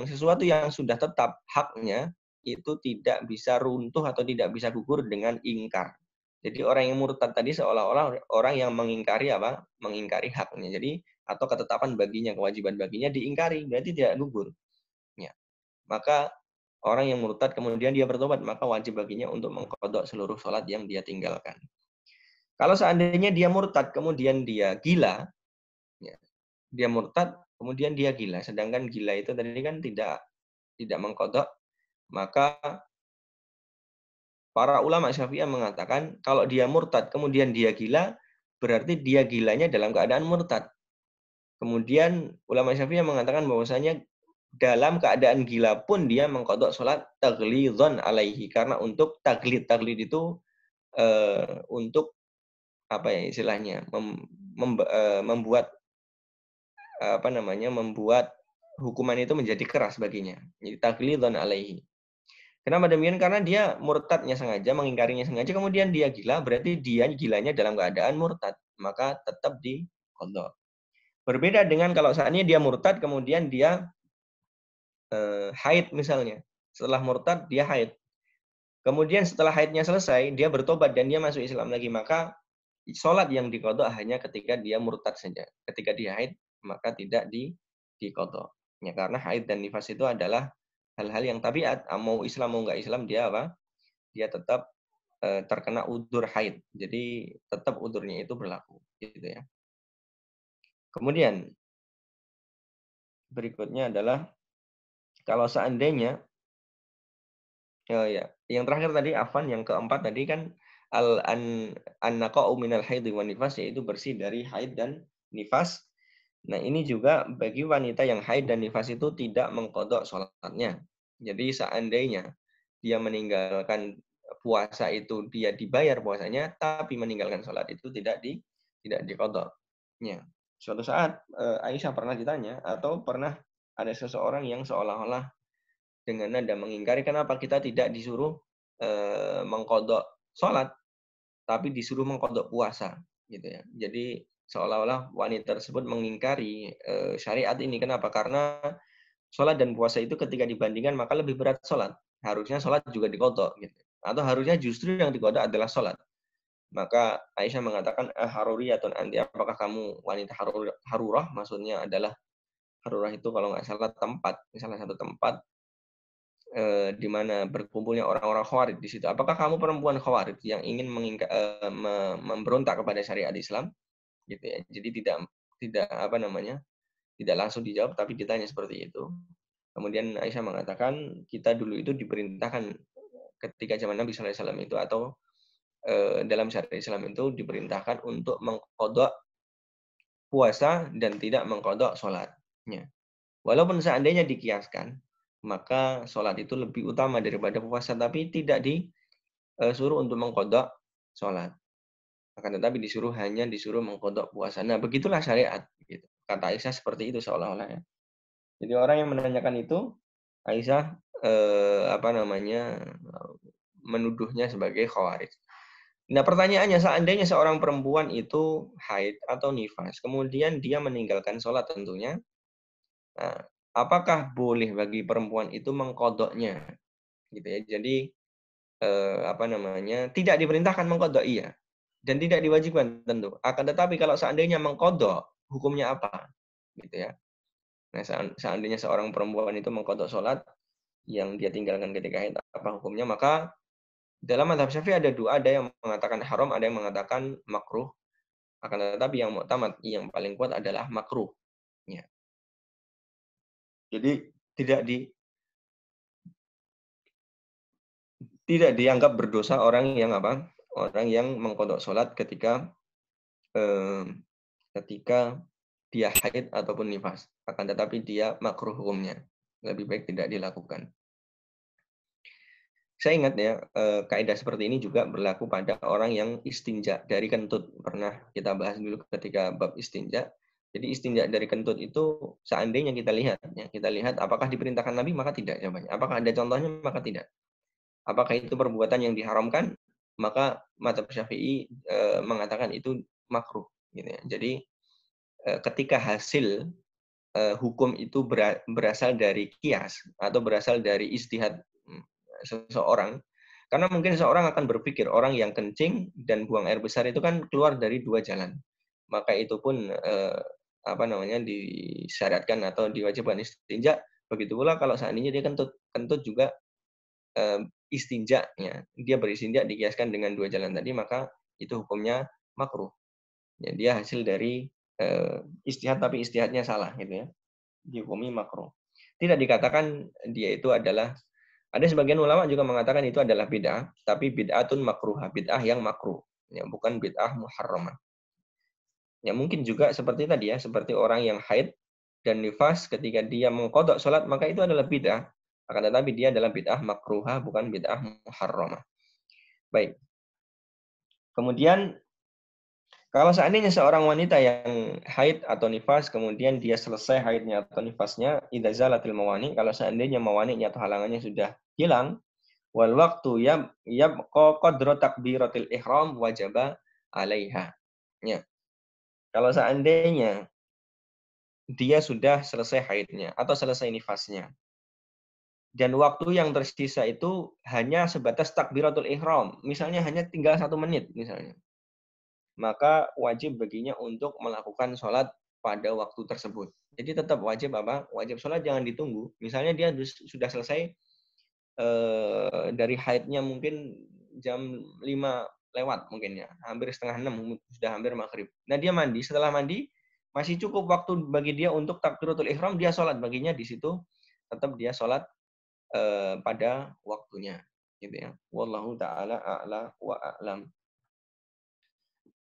sesuatu yang sudah tetap haknya itu tidak bisa runtuh atau tidak bisa gugur dengan ingkar. Jadi orang yang murtad tadi seolah-olah orang yang mengingkari mengingkari haknya. Jadi atau ketetapan baginya, kewajiban baginya diingkari, berarti tidak gugur. Ya. Maka orang yang murtad kemudian dia bertobat, maka wajib baginya untuk mengkodok seluruh sholat yang dia tinggalkan. Kalau seandainya dia murtad kemudian dia gila, ya, dia murtad kemudian dia gila, sedangkan gila itu tadi kan tidak mengkodok, maka para ulama Syafi'iyah mengatakan kalau dia murtad kemudian dia gila, berarti dia gilanya dalam keadaan murtad. Kemudian ulama Syafi'iyah mengatakan bahwasanya dalam keadaan gila pun dia mengkodok sholat taglidhon alaihi, karena untuk taglid itu untuk apa ya istilahnya membuat membuat hukuman itu menjadi keras baginya. Jadi taglidhon alaihi. Kenapa demikian? Karena dia murtadnya sengaja, mengingkarinya sengaja, kemudian dia gila, berarti dia gilanya dalam keadaan murtad, maka tetap diqadha. Berbeda dengan kalau saatnya dia murtad, kemudian dia haid misalnya. Setelah murtad, dia haid. Kemudian setelah haidnya selesai, dia bertobat dan dia masuk Islam lagi, maka sholat yang diqadha hanya ketika dia murtad saja. Ketika dia haid, maka tidak diqadha. Ya, karena haid dan nifas itu adalah hal-hal yang tabiat, mau Islam mau nggak Islam dia dia tetap terkena udzur haid. Jadi tetap udzurnya itu berlaku gitu ya. Kemudian berikutnya adalah kalau seandainya ya, yang terakhir tadi afan, yang keempat tadi kan al an an-naqa'u minal haidhi wan nifas, yaitu bersih dari haid dan nifas. Nah, ini juga bagi wanita yang haid dan nifas itu tidak mengqadha salatnya. Jadi seandainya dia meninggalkan puasa itu, dia dibayar puasanya, tapi meninggalkan salat itu tidak diqadha. Ya. Suatu saat Aisyah pernah ditanya atau pernah ada seseorang yang seolah-olah dengan nada mengingkari, kenapa kita tidak disuruh mengqadha salat tapi disuruh mengqadha puasa gitu ya. Jadi seolah-olah wanita tersebut mengingkari syariat ini. Kenapa? Karena salat dan puasa itu ketika dibandingkan maka lebih berat salat. Harusnya salat juga diqadha gitu. Atau harusnya justru yang diqadha adalah salat. Maka Aisyah mengatakan, haruriyatun anti, apakah kamu wanita harurah? Maksudnya adalah harurah itu kalau nggak salah tempat, salah satu tempat di mana berkumpulnya orang-orang Khawarij di situ. Apakah kamu perempuan Khawarij yang ingin memberontak kepada syariat Islam? Gitu ya. Jadi tidak tidak apa namanya, tidak langsung dijawab tapi ditanya seperti itu. Kemudian Aisyah mengatakan, kita dulu itu diperintahkan ketika zaman Nabi sallallahu alaihi wasallam itu, atau dalam syariat Islam itu diperintahkan untuk mengqadha puasa dan tidak mengqadha salatnya. Walaupun seandainya dikiaskan, maka sholat itu lebih utama daripada puasa, tapi tidak disuruh untuk mengqadha sholat. Akan tetapi hanya disuruh mengqadha puasa. Nah, begitulah syariat. Gitu. Kata Aisyah seperti itu seolah-olah ya. Jadi orang yang menanyakan itu, Aisyah apa namanya, menuduhnya sebagai khawarij. Nah, pertanyaannya, seandainya seorang perempuan itu haid atau nifas, kemudian dia meninggalkan sholat tentunya, nah, apakah boleh bagi perempuan itu mengqadhanya? Gitu ya. Jadi apa namanya, tidak diperintahkan mengqadha, iya, dan tidak diwajibkan tentu. Akan tetapi kalau seandainya mengqadha, hukumnya apa? Gitu ya. Nah, seandainya seorang perempuan itu mengqadha salat yang dia tinggalkan ketika haid, apa hukumnya? Maka dalam mazhab Syafi'i ada dua, ada yang mengatakan haram, ada yang mengatakan makruh. Akan tetapi yang muktamad, yang paling kuat adalah makruh. Ya. Jadi tidak di tidak dianggap berdosa orang yang apa? Orang yang mengqadha salat Mmm, ketika dia haid ataupun nifas. Akan tetapi dia makruh hukumnya. Lebih baik tidak dilakukan. Saya ingat ya, kaidah seperti ini juga berlaku pada orang yang istinja dari kentut. Pernah kita bahas dulu ketika bab istinja. Jadi istinja dari kentut itu seandainya kita lihat ya, kita lihat apakah diperintahkan Nabi, maka tidak jawabannya. Apakah ada contohnya, maka tidak. Apakah itu perbuatan yang diharamkan, maka mazhab Syafi'i mengatakan itu makruh gitu ya. Jadi ketika hasil hukum itu berasal dari kias atau berasal dari ijtihad seseorang, karena mungkin seseorang akan berpikir orang yang kencing dan buang air besar itu kan keluar dari dua jalan, maka itu pun apa namanya, disyariatkan atau diwajibkan istinja. Begitu pula kalau seandainya dia kentut, kentut juga istinjanya, dia beristinja dikiaskan dengan dua jalan tadi, maka itu hukumnya makruh. Ya, dia hasil dari ijtihad tapi ijtihadnya salah gitu ya. Dihukumi makruh. Tidak dikatakan dia itu adalah, ada sebagian ulama juga mengatakan itu adalah bid'ah, tapi bid'atun makruhah, bid'ah yang makruh, ya, bukan bid'ah muharramah. Ya mungkin juga seperti tadi ya, seperti orang yang haid dan nifas ketika dia mengqadha salat, maka itu adalah bid'ah. Akan tetapi dia adalah bid'ah makruhah, bukan bid'ah muharramah. Baik. Kemudian kalau seandainya seorang wanita yang haid atau nifas, kemudian dia selesai haidnya atau nifasnya, idza zalatil mawani, kalau seandainya mawani'nya atau halangannya sudah hilang, wal waktu yabqa qadra takbiratil ihram wajaba 'alaiha. Ya. Kalau seandainya dia sudah selesai haidnya atau selesai nifasnya, dan waktu yang tersisa itu hanya sebatas takbiratul ihram, misalnya hanya tinggal 1 menit misalnya, maka wajib baginya untuk melakukan sholat pada waktu tersebut. Jadi tetap wajib apa? Wajib sholat, jangan ditunggu. Misalnya dia sudah selesai dari haidnya mungkin jam 5 lewat mungkin ya, hampir setengah 6, sudah hampir maghrib. Nah dia mandi, setelah mandi masih cukup waktu bagi dia untuk takbiratul ihram, dia sholat. Baginya di situ tetap dia sholat pada waktunya. Gitu ya. Wallahu ta'ala a'la wa a'lam.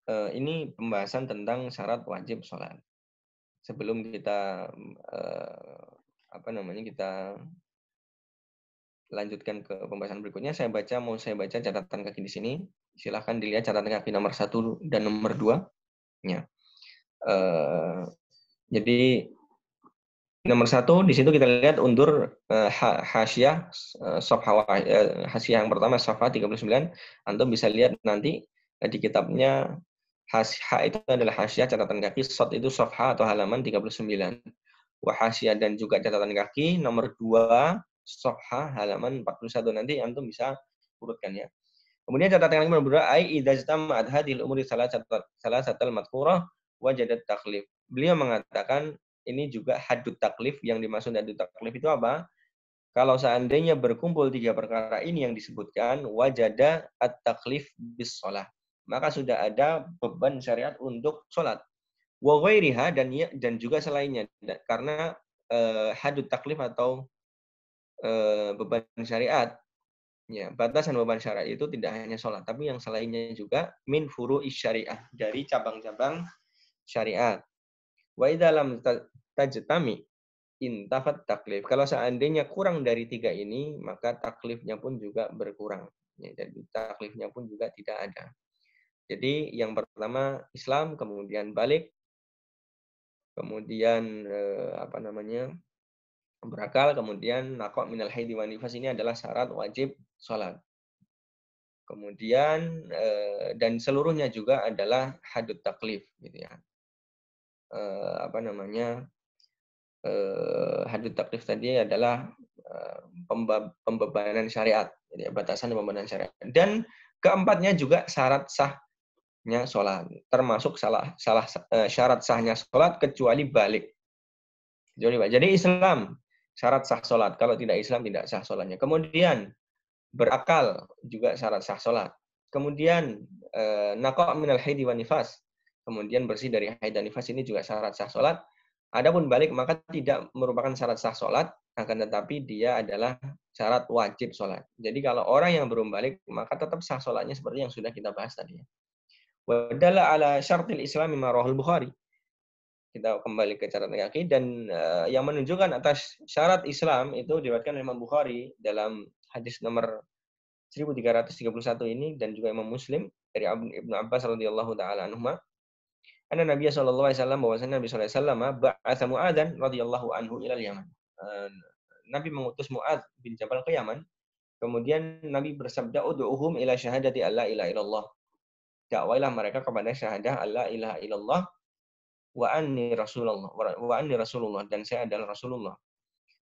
Ini pembahasan tentang syarat wajib sholat. Sebelum kita kita lanjutkan ke pembahasan berikutnya, saya baca catatan kaki di sini. Silahkan dilihat catatan kaki nomor 1 dan nomor 2. Ya. Jadi nomor 1 di situ kita lihat undur hasyiah hasyiah yang pertama safha 39. Antum bisa lihat nanti di kitabnya itu adalah hasyiah catatan kaki, shot itu safha atau halaman 39. Wahasyiah dan juga catatan kaki nomor 2 safha halaman 41. Nanti antum bisa urutkan ya. Kemudian catatan kaki nomor 2 ai idza jama'at hadhil umuri salasatal madhkurah wajadat taklif. Beliau mengatakan ini juga hadut taklif. Yang dimaksud hadut taklif itu apa? Kalau seandainya berkumpul 3 perkara ini yang disebutkan, wajada at-taklif bis shalah. Maka sudah ada beban syariat untuk sholat. Wa ghairiha dan juga selainnya. Karena hadut taklif atau beban syariat, ya, batasan beban syariat itu tidak hanya sholat, tapi yang selainnya juga min furu'is syariah, dari cabang-cabang syariat. Wa idza lam tajtami intafat taklif. Kalau seandainya kurang dari 3 ini, maka taklifnya pun juga berkurang. Ya, jadi taklifnya pun juga tidak ada. Jadi yang pertama Islam, kemudian balik, kemudian berakal, kemudian naqo' minal haidi wan nifas, ini adalah syarat wajib sholat. Kemudian dan seluruhnya juga adalah hadut taklif gitu ya. Hadut taklif tadi adalah pembebanan syariat, jadi batasan pembebanan syariat. Dan keempatnya juga syarat sahnya sholat, termasuk syarat sahnya sholat kecuali balik. Jadi Islam syarat sah sholat, kalau tidak Islam tidak sah sholatnya. Kemudian berakal juga syarat sah sholat. Kemudian naqo' minal haidi wan nifas, kemudian bersih dari haid dan nifas, ini juga syarat sah sholat. Adapun balik maka tidak merupakan syarat sah sholat, akan tetapi dia adalah syarat wajib sholat. Jadi kalau orang yang belum balik maka tetap sah sholatnya seperti yang sudah kita bahas tadi. Wa dalla ala syartil islami ma rawahul Bukhari. Kita kembali ke catatan kaki, dan yang menunjukkan atas syarat Islam itu diriwayatkan oleh Imam Bukhari dalam hadis nomor 1331 ini, dan juga Imam Muslim dari Ibnu Abbas radhiyallahu taala anhuma. Anna Nabi sallallahu alaihi wasallam, bahwasanya Nabi sallallahu alaihi wasallam ba'atsa Mu'adzan radhiyallahu anhu ila Yaman. Nabi mengutus Mu'adz bin Jabal ke Yaman. Kemudian Nabi bersabda, "Ud'uhum ila syahadati alla ilaha illallah." Dakwailah mereka kepada syahadah alla ilaha illallah wa anni rasulullah dan saya adalah Rasulullah.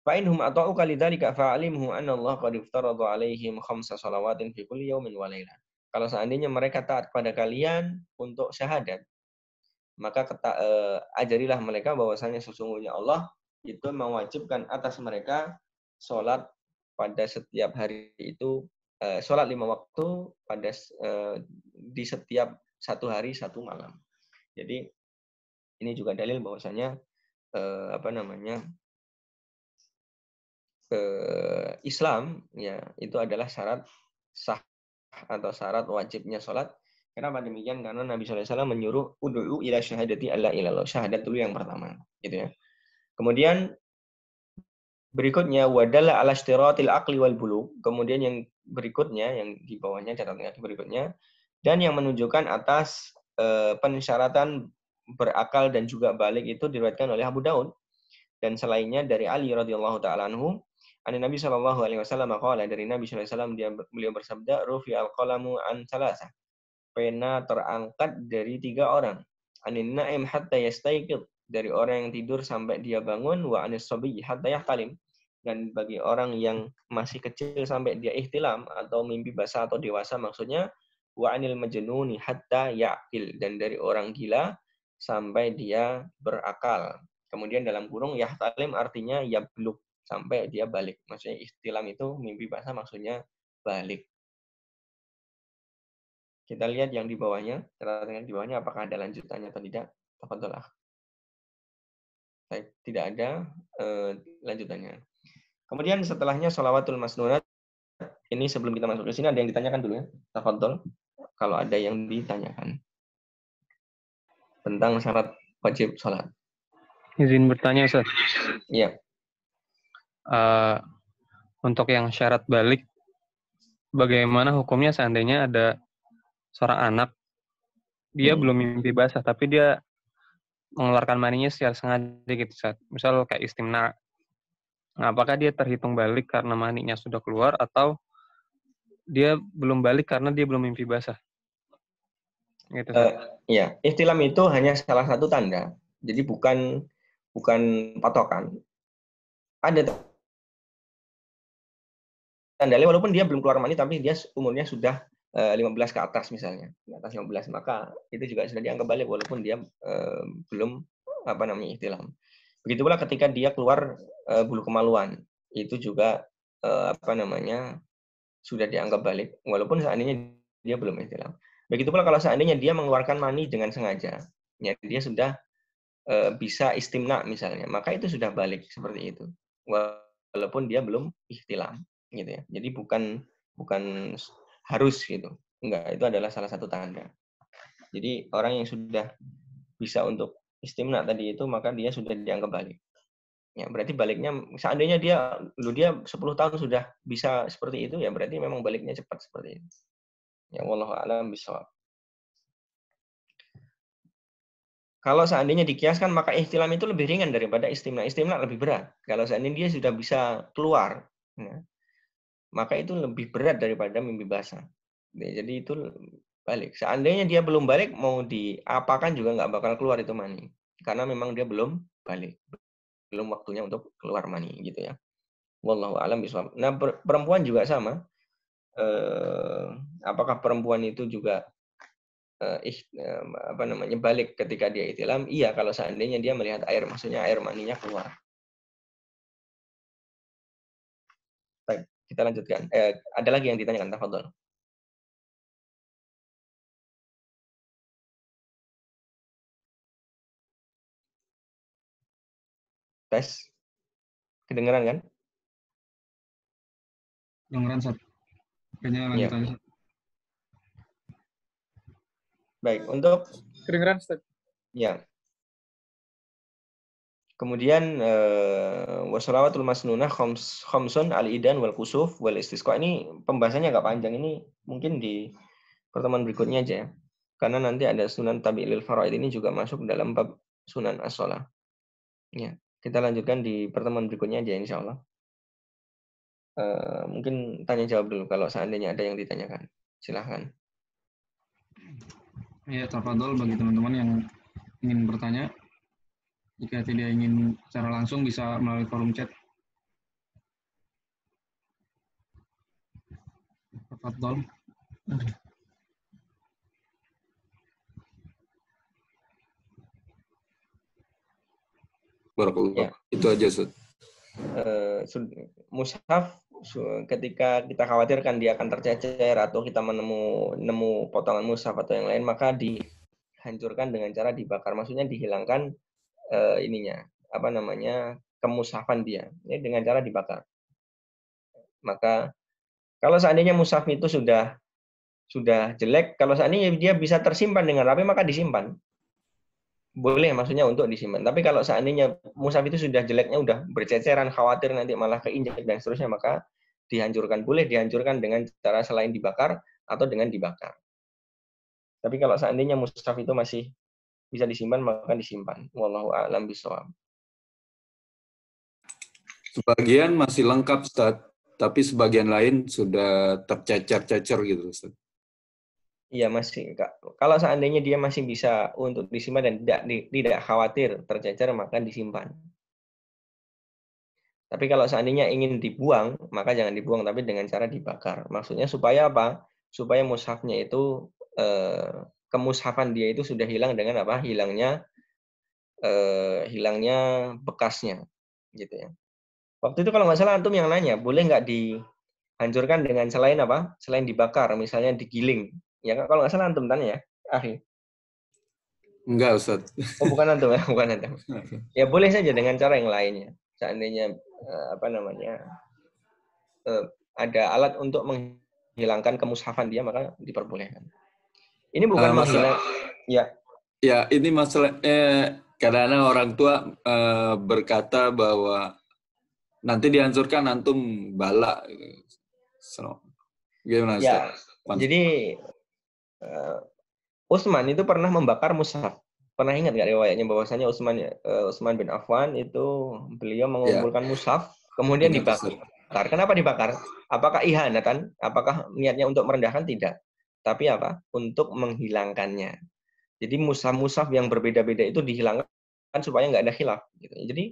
Fa inhum ata'uka lidzalika fa'alimhu anna Allah qad iftarada 'alaihim khamsa shalawatin fi kulli yaumin wa lailah. Kalau seandainya mereka taat kepada kalian untuk syahadat, maka ajarilah mereka bahwasanya sesungguhnya Allah itu mewajibkan atas mereka sholat pada setiap hari itu, sholat 5 waktu pada di setiap 1 hari 1 malam. Jadi ini juga dalil bahwasanya Islam ya itu adalah syarat sah atau syarat wajibnya sholat. Kenapa demikian? Karena Nabi SAW menyuruh ud'u ila syahadati alla ilallah. Syahadat dulu yang pertama, gitu ya. Kemudian berikutnya wadalla ala ishtiratil aqli wal bulugh. Kemudian yang berikutnya, yang di bawahnya catatan kaki berikutnya, dan yang menunjukkan atas pensyaratan berakal dan juga balik itu diriwayatkan oleh Abu Daud dan selainnya dari Ali radhiyallahu taala anhu. Nabi sallallahu alaihi wasallam qala, dari Nabi sallallahu alaihi wasallam beliau bersabda, rufi al-qalamu an salasa. Pena terangkat dari 3 orang. Anin naim hatta yastayqid, dari orang yang tidur sampai dia bangun, wa anis sabiy hatta yahtalim, dan bagi orang yang masih kecil sampai dia ihtilam atau mimpi basah atau dewasa maksudnya, wa anil majnuni hatta yaqil, dan dari orang gila sampai dia berakal. Kemudian dalam kurung yahtalim artinya yablugh, sampai dia balik. Maksudnya ihtilam itu mimpi basah, maksudnya balik. Kita lihat yang di bawahnya, catatan di bawahnya apakah ada lanjutannya atau tidak. Tafadhol. Baik, tidak ada lanjutannya. Kemudian setelahnya sholawatul masnunat. Ini sebelum kita masuk ke sini ada yang ditanyakan dulu ya. Tafadhol. Kalau ada yang ditanyakan tentang syarat wajib sholat. Izin bertanya, Ustaz. Iya. Untuk yang syarat balik, bagaimana hukumnya seandainya ada seorang anak, dia belum mimpi basah, tapi dia mengeluarkan maninya secara sengaja gitu, Ustaz. Misal kayak istimna. Nah, apakah dia terhitung balik karena maninya sudah keluar, atau dia belum balik karena dia belum mimpi basah? Gitu, Ustaz. Ya, ihtilam itu hanya salah satu tanda. Jadi bukan patokan. Ada tanda walaupun dia belum keluar mani tapi dia umurnya sudah 15 ke atas misalnya. Di atas 15 maka itu juga sudah dianggap balik walaupun dia belum ihtilam. Begitu pula ketika dia keluar bulu kemaluan, itu juga sudah dianggap balik walaupun seandainya dia belum ihtilam. Begitu pula kalau seandainya dia mengeluarkan mani dengan sengaja, ya dia sudah bisa istimna misalnya, maka itu sudah balik seperti itu. Walaupun dia belum ihtilam, gitu ya. Jadi bukan harus gitu. Enggak, itu adalah salah satu tanda. Jadi orang yang sudah bisa untuk istimna tadi itu, maka dia sudah dianggap balik. Ya, berarti baliknya seandainya dia 10 tahun sudah bisa seperti itu, ya berarti memang baliknya cepat seperti itu. Ya wallahu a'lam bishawab. Kalau seandainya dikiaskan, maka ihtilam itu lebih ringan daripada istimna. Istimna lebih berat. Kalau seandainya dia sudah bisa keluar, ya, maka itu lebih berat daripada mimpi basah. Ya, jadi itu balik. Seandainya dia belum balik, mau diapakan juga nggak bakal keluar itu mani. Karena memang dia belum balik. Belum waktunya untuk keluar mani, gitu ya. Wallahu a'lam bishawab. Nah, perempuan juga sama. Apakah perempuan itu juga balik ketika dia ihtilam? Iya, kalau seandainya dia melihat air, maksudnya air maninya keluar. Baik, kita lanjutkan. Ada lagi yang ditanyakan, tafadhol. Tes. Kedengeran kan? Kedengeran, Ustaz. Kayaknya lanjut Iya. aja. Baik, untuk Kedengeran, Ustaz. ya. Kemudian wassalawatul masnunah khamsun al-idan wal kusuf wal istisqa. Ini pembahasannya agak panjang, ini mungkin di pertemuan berikutnya aja ya. Karena nanti ada sunan tabi'il faraid ini juga masuk dalam bab sunan as-shalah. Ya, kita lanjutkan di pertemuan berikutnya aja insyaallah. Mungkin tanya jawab dulu kalau seandainya ada yang ditanyakan. Silahkan. Ya, tafadhol bagi teman-teman yang ingin bertanya. Jika tidak ingin secara langsung bisa melalui forum chat. Tafadhol. Barakallah. Ya. Itu aja, Ustaz. Mushaf ketika kita khawatirkan dia akan tercecer atau kita nemu potongan mushaf atau yang lain, maka dihancurkan dengan cara dibakar. Maksudnya dihilangkan kemushafan dia dengan cara dibakar. Maka kalau seandainya mushaf itu sudah jelek, kalau seandainya dia bisa tersimpan dengan rapi, maka disimpan. Boleh maksudnya untuk disimpan. Tapi kalau seandainya mushaf itu sudah jeleknya, udah berceceran, khawatir nanti malah keinjak dan seterusnya, maka dihancurkan. Boleh dihancurkan dengan cara selain dibakar atau dengan dibakar. Tapi kalau seandainya mushaf itu masih bisa disimpan, maka disimpan. Wallahu a'lam bishawab. Sebagian masih lengkap, Ustaz. Tapi sebagian lain sudah tercecer-cecer gitu, Ustaz. Iya, masih. Kalau seandainya dia masih bisa untuk disimpan dan tidak khawatir tercecer, maka disimpan. Tapi kalau seandainya ingin dibuang, maka jangan dibuang, tapi dengan cara dibakar. Maksudnya supaya apa? Supaya mushafnya itu, kemushafan dia itu sudah hilang dengan apa? Hilangnya bekasnya. Gitu ya. Waktu itu kalau nggak salah antum yang nanya, boleh nggak dihancurkan dengan selain apa? Selain dibakar, misalnya digiling. Ya kalau nggak salah antum tanya ya, Akhi. Enggak, Ustaz. Oh, bukan antum ya, bukan antum. Ya boleh saja dengan cara yang lainnya. Seandainya ada alat untuk menghilangkan kemushafan dia, maka diperbolehkan. Ini bukan Masalah, ya. ya ini masalah kadang-kadang orang tua berkata bahwa nanti dihancurkan antum bala. So, gimana Ya, Ustaz? jadi Utsman itu pernah membakar mushaf. Pernah ingat nggak riwayatnya bahwasanya Utsman bin Affan itu beliau Ya, mengumpulkan mushaf kemudian ingat Ustaz. dibakar. Kenapa dibakar? Apakah ihanatan? Apakah niatnya untuk merendahkan? Tidak. Tapi apa? Untuk menghilangkannya. Jadi mushaf-mushaf yang berbeda-beda itu dihilangkan supaya nggak ada khilaf. Gitu. Jadi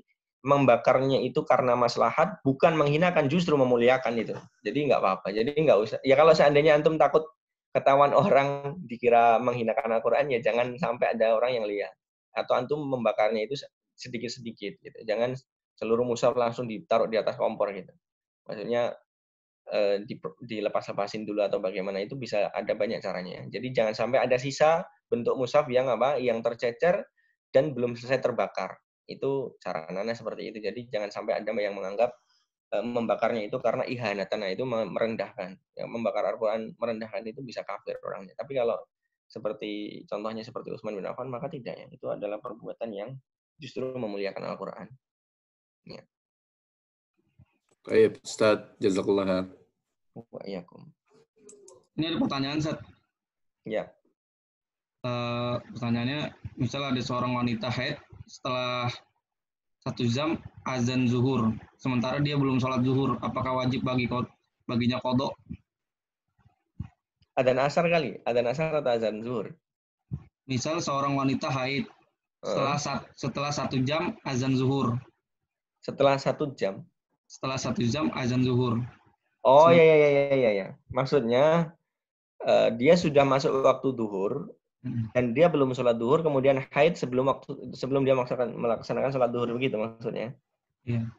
membakarnya itu karena maslahat, bukan menghinakan, justru memuliakan itu. Jadi nggak apa-apa. Jadi nggak usah. Ya kalau seandainya antum takut ketahuan orang dikira menghinakan Al-Quran, ya jangan sampai ada orang yang lihat. Atau antum membakarnya itu sedikit-sedikit. Gitu. Jangan seluruh mushaf langsung ditaruh di atas kompor gitu. Maksudnya dilepas-lepasin dulu atau bagaimana, itu bisa ada banyak caranya. Jadi jangan sampai ada sisa bentuk mushaf yang yang tercecer dan belum selesai terbakar. Itu caranya seperti itu. Jadi jangan sampai ada yang menganggap membakarnya itu karena ihanatan, itu merendahkan. Yang membakar Al-Quran merendahkan itu bisa kafir orangnya. Tapi kalau contohnya seperti Utsman bin Affan, maka tidak ya. Itu adalah perbuatan yang justru memuliakan Al-Quran. Ya. Baik, Ustaz. Jazakallah. Wa'iyyakum. Ini ada pertanyaan, Ustaz. Ya. Pertanyaannya, misalnya ada seorang wanita haid setelah 1 jam azan zuhur, sementara dia belum sholat zuhur, apakah wajib baginya qodho? Adzan asar kali, adzan asar atau azan zuhur? Misal seorang wanita haid setelah 1 jam azan zuhur. Setelah 1 jam. Setelah 1 jam azan zuhur. Oh ya. Maksudnya dia sudah masuk waktu duhur dan dia belum sholat duhur, kemudian haid sebelum dia melaksanakan sholat duhur, begitu maksudnya? Iya.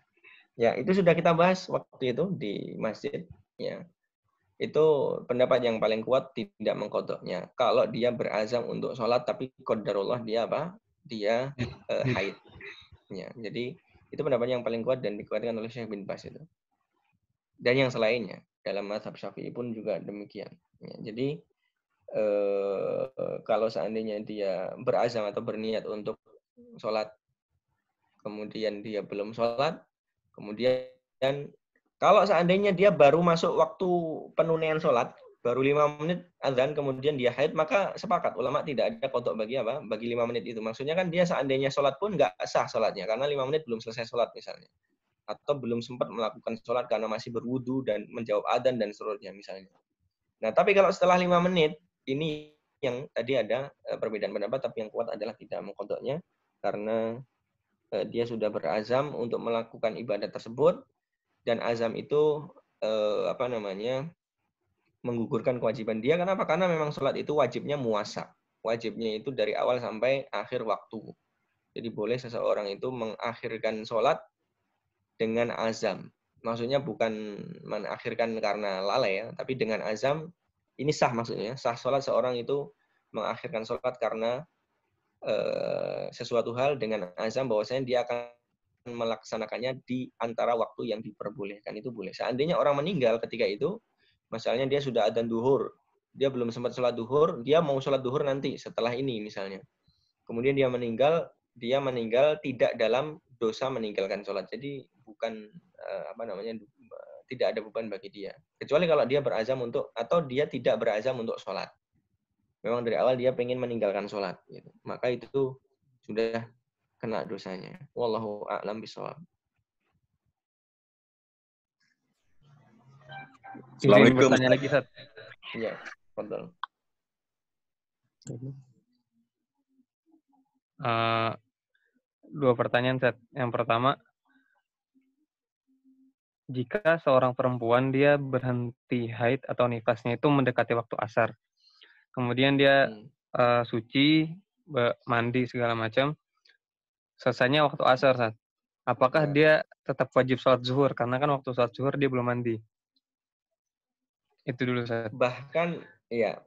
Ya, itu sudah kita bahas waktu itu di masjid. Ya, itu pendapat yang paling kuat, tidak mengkodoknya. Kalau dia berazam untuk sholat tapi qadarullah dia Dia haid. Ya, jadi itu pendapat yang paling kuat dan dikuatkan oleh Syekh bin Baz itu. Dan yang selainnya dalam mazhab Syafi'i pun juga demikian. Ya, jadi kalau seandainya dia berazam atau berniat untuk sholat, kemudian dia belum sholat, kemudian kalau seandainya dia baru masuk waktu penunaian sholat, baru 5 menit azan, kemudian dia haid, maka sepakat ulama tidak ada qodho bagi 5 menit itu. Maksudnya kan dia seandainya sholat pun nggak sah sholatnya, karena 5 menit belum selesai sholat misalnya. Atau belum sempat melakukan sholat karena masih berwudu dan menjawab adzan dan seterusnya misalnya. Nah, tapi kalau setelah 5 menit, ini yang tadi ada perbedaan pendapat, tapi yang kuat adalah tidak mengkodoknya, karena dia sudah berazam untuk melakukan ibadah tersebut, dan azam itu menggugurkan kewajiban dia. Kenapa? Karena memang sholat itu wajibnya muasa. Wajibnya itu dari awal sampai akhir waktu. Jadi boleh seseorang itu mengakhirkan sholat dengan azam. Maksudnya bukan mengakhirkan karena lalai ya, tapi dengan azam ini sah maksudnya. Sah sholat seorang itu mengakhirkan sholat karena sesuatu hal dengan azam bahwasanya dia akan melaksanakannya di antara waktu yang diperbolehkan, itu boleh. Seandainya orang meninggal ketika itu, misalnya dia sudah adzan duhur, dia belum sempat sholat duhur, dia mau sholat duhur nanti setelah ini misalnya. Kemudian dia meninggal tidak dalam dosa meninggalkan sholat. Jadi bukan tidak ada beban bagi dia. Kecuali kalau dia berazam atau dia tidak berazam untuk sholat. Memang dari awal dia pengen meninggalkan sholat. Gitu. Maka itu sudah kena dosanya. Wallahu a'lam bishawab. Assalamualaikum. Bertanya lagi, Ustaz. Iya, betul. Dua pertanyaan, Ustaz. Yang pertama, jika seorang perempuan dia berhenti haid atau nifasnya itu mendekati waktu asar, kemudian dia suci, mandi segala macam, selesainya waktu asar, Ustaz. Apakah dia tetap wajib sholat zuhur? Karena kan waktu sholat zuhur dia belum mandi. Itu dulu, Ustaz. Bahkan, ya,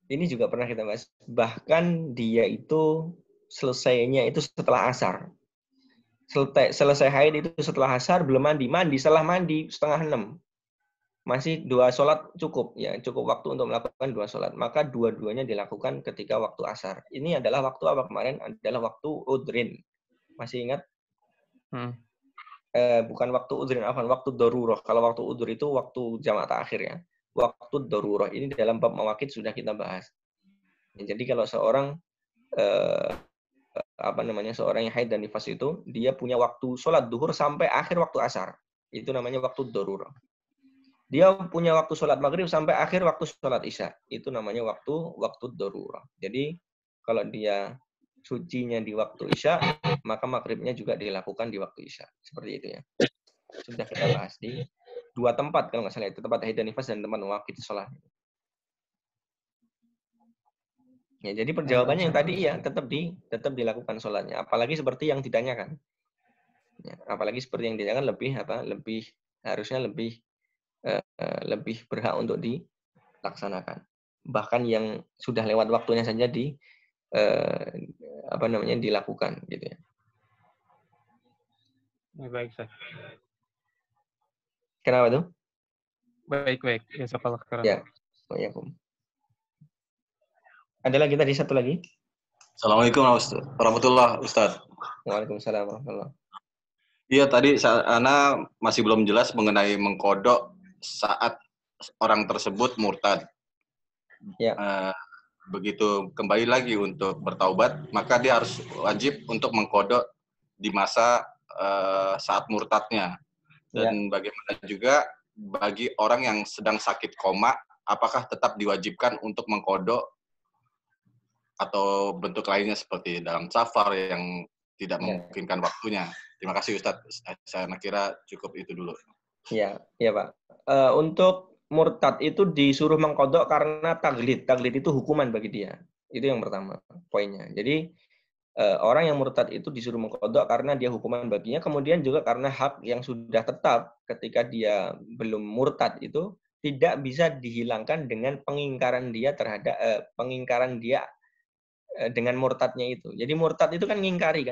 ini juga pernah kita bahas. Bahkan dia itu selesainya itu setelah asar. Selesai haid itu setelah asar, belum mandi, setelah mandi 5:30. Masih 2 sholat cukup, ya cukup waktu untuk melakukan 2 sholat. Maka dua-duanya dilakukan ketika waktu asar. Ini adalah waktu apa kemarin? Adalah waktu udrin. Masih ingat? Bukan waktu udrin, waktu daruroh. Kalau waktu udur itu waktu jamak ta'khir ya. Waktu daruroh ini dalam bab mawaqit sudah kita bahas. Jadi kalau seorang seorang yang haid dan nifas itu dia punya waktu sholat duhur sampai akhir waktu asar. Itu namanya waktu daruroh. Dia punya waktu sholat maghrib sampai akhir waktu sholat isya. Itu namanya waktu darurat. Jadi kalau dia sucinya di waktu isya, maka maghribnya juga dilakukan di waktu isya. Seperti itu ya. Sudah kita bahas di 2 tempat kalau nggak salah itu, tempat haid dan nifas dan tempat mawaqit sholat. Ya, jadi perjawabannya yang tadi ya tetap dilakukan sholatnya. Apalagi seperti yang ditanyakan. Ya, apalagi seperti yang ditanyakan harusnya lebih berhak untuk dilaksanakan. Bahkan yang sudah lewat waktunya saja dilakukan gitu ya. Baik, Ustaz. Kenapa tuh? Baik. Ya, sekarang. Ya. Oh, ya, ada lagi tadi satu lagi? Assalamualaikum warahmatullahi Ustaz. Waalaikumsalam warahmatullahi. Iya, tadi Ana masih belum jelas mengenai mengkodok saat orang tersebut murtad. Ya. Begitu kembali lagi untuk bertaubat, maka dia harus wajib untuk mengkodok di masa saat murtadnya. Dan bagaimana juga bagi orang yang sedang sakit koma, apakah tetap diwajibkan untuk mengkodok atau bentuk lainnya seperti dalam safar yang tidak memungkinkan waktunya. Terima kasih Ustadz. Saya kira cukup itu dulu. Iya Pak. Untuk murtad itu disuruh mengkodok karena taglid. Taglid itu hukuman bagi dia. Itu yang pertama poinnya. Jadi orang yang murtad itu disuruh mengkodok karena dia hukuman baginya. Kemudian juga karena hak yang sudah tetap ketika dia belum murtad itu tidak bisa dihilangkan dengan pengingkaran dia terhadap dengan murtadnya itu. Jadi murtad itu kan ngingkari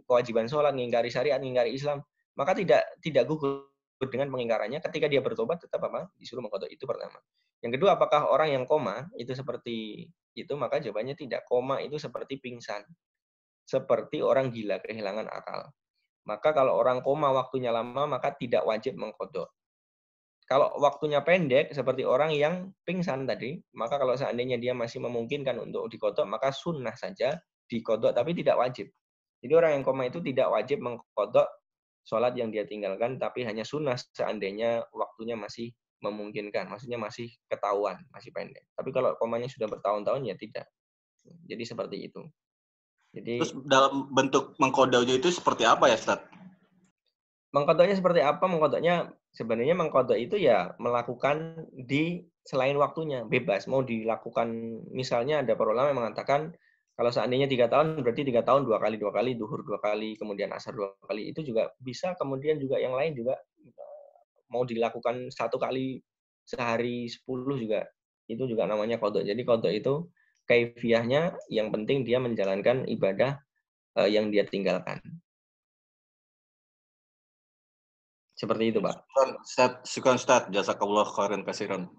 kewajiban sholat, ngingkari syariat, ngingkari Islam. Maka tidak gugur dengan pengingkarannya. Ketika dia bertobat tetap disuruh mengkodok. Itu pertama. Yang kedua, apakah orang yang koma itu seperti itu? Maka jawabannya tidak. Koma itu seperti pingsan, seperti orang gila kehilangan akal. Maka kalau orang koma waktunya lama maka tidak wajib mengkodok. Kalau waktunya pendek, seperti orang yang pingsan tadi, maka kalau seandainya dia masih memungkinkan untuk dikodok, maka sunnah saja dikodok, tapi tidak wajib. Jadi orang yang koma itu tidak wajib mengkodok sholat yang dia tinggalkan, tapi hanya sunnah seandainya waktunya masih memungkinkan. Maksudnya masih ketahuan, masih pendek. Tapi kalau komanya sudah bertahun-tahun, ya tidak. Jadi seperti itu. Jadi, terus dalam bentuk mengkodoknya itu seperti apa ya, Ustaz? Mengkodoknya seperti apa? Mengkodoknya sebenarnya mengkodok itu ya melakukan di selain waktunya, bebas. Mau dilakukan, misalnya ada para ulama yang mengatakan kalau seandainya 3 tahun berarti 3 tahun 2 kali, duhur 2 kali, kemudian asar 2 kali. Itu juga bisa. Kemudian juga yang lain juga mau dilakukan 1 kali sehari 10 juga. Itu juga namanya kodok. Jadi kodok itu kaifiyahnya yang penting dia menjalankan ibadah yang dia tinggalkan. Seperti itu, Pak. Syukran Ustaz, jazakallah khairan katsiran.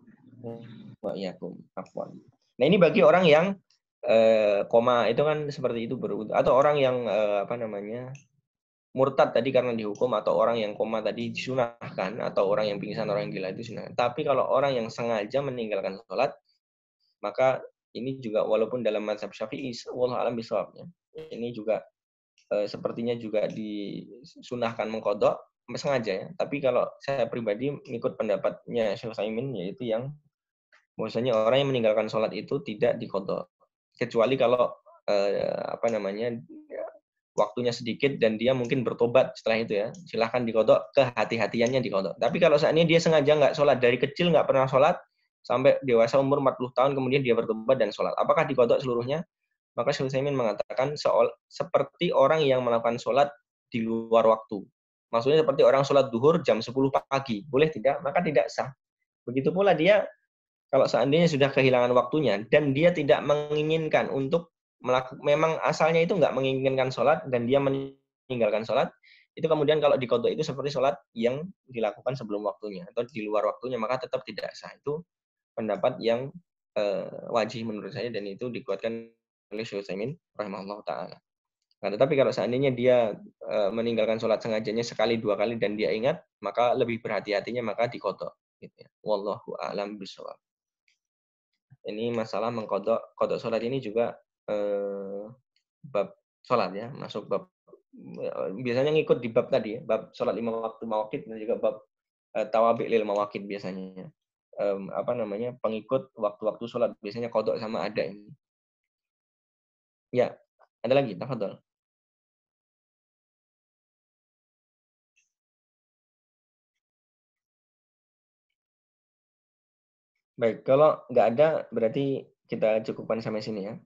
Wa iyyakum. Afwan. Nah, ini bagi orang yang koma itu kan seperti itu atau orang yang murtad tadi karena dihukum, atau orang yang koma tadi disunahkan, atau orang yang pingsan, orang yang gila itu sunah. Tapi kalau orang yang sengaja meninggalkan sholat, maka ini juga walaupun dalam mazhab Syafi'i, wallahu a'lam bishawabnya, ini juga sepertinya juga disunahkan mengkodok sengaja ya. Tapi kalau saya pribadi mengikut pendapatnya Syekh Utsaimin, yaitu yang bahwasanya orang yang meninggalkan sholat itu tidak dikodok, kecuali kalau waktunya sedikit dan dia mungkin bertobat setelah itu ya, silahkan dikodok, kehati-hatiannya dikodok. Tapi kalau seandainya dia sengaja nggak sholat, dari kecil nggak pernah sholat, sampai dewasa umur 40 tahun kemudian dia bertobat dan sholat, apakah dikodok seluruhnya? Maka Syekh Utsaimin mengatakan seperti orang yang melakukan sholat di luar waktu. Maksudnya seperti orang sholat duhur jam 10 pagi. Boleh tidak? Maka tidak sah. Begitu pula dia, kalau seandainya sudah kehilangan waktunya, dan dia tidak menginginkan untuk memang asalnya itu nggak menginginkan sholat dan dia meninggalkan sholat, itu kemudian kalau diqadha itu seperti sholat yang dilakukan sebelum waktunya atau di luar waktunya, maka tetap tidak sah. Itu pendapat yang wajih menurut saya, dan itu dikuatkan oleh Syekh Utsaimin rahimahullah ta'ala. Nah, tetapi kalau seandainya dia meninggalkan sholat sengajanya sekali, 2 kali, dan dia ingat, maka lebih berhati-hatinya, maka diqadha. Gitu ya. Wallahu a'lam bishawab. Ini masalah qadha sholat ini juga bab sholat ya, masuk bab, biasanya ngikut di bab tadi ya, bab sholat 5 waktu mawaqit, dan juga bab tawabi' lil mawaqit biasanya. Pengikut waktu-waktu sholat biasanya qadha sama ada ini. Ya, ada lagi, tafadhol. Baik, kalau nggak ada berarti kita cukupkan sampai sini ya.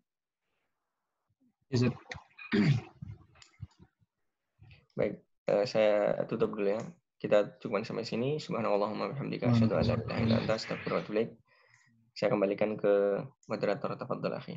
Baik, saya tutup dulu ya. Kita cukupkan sampai sini. Subhanallahumma bihamdika asyhadu an la ilaha illa anta astaghfiruka wa atubu ilaik. Saya kembalikan ke moderator, tafadhol akhi.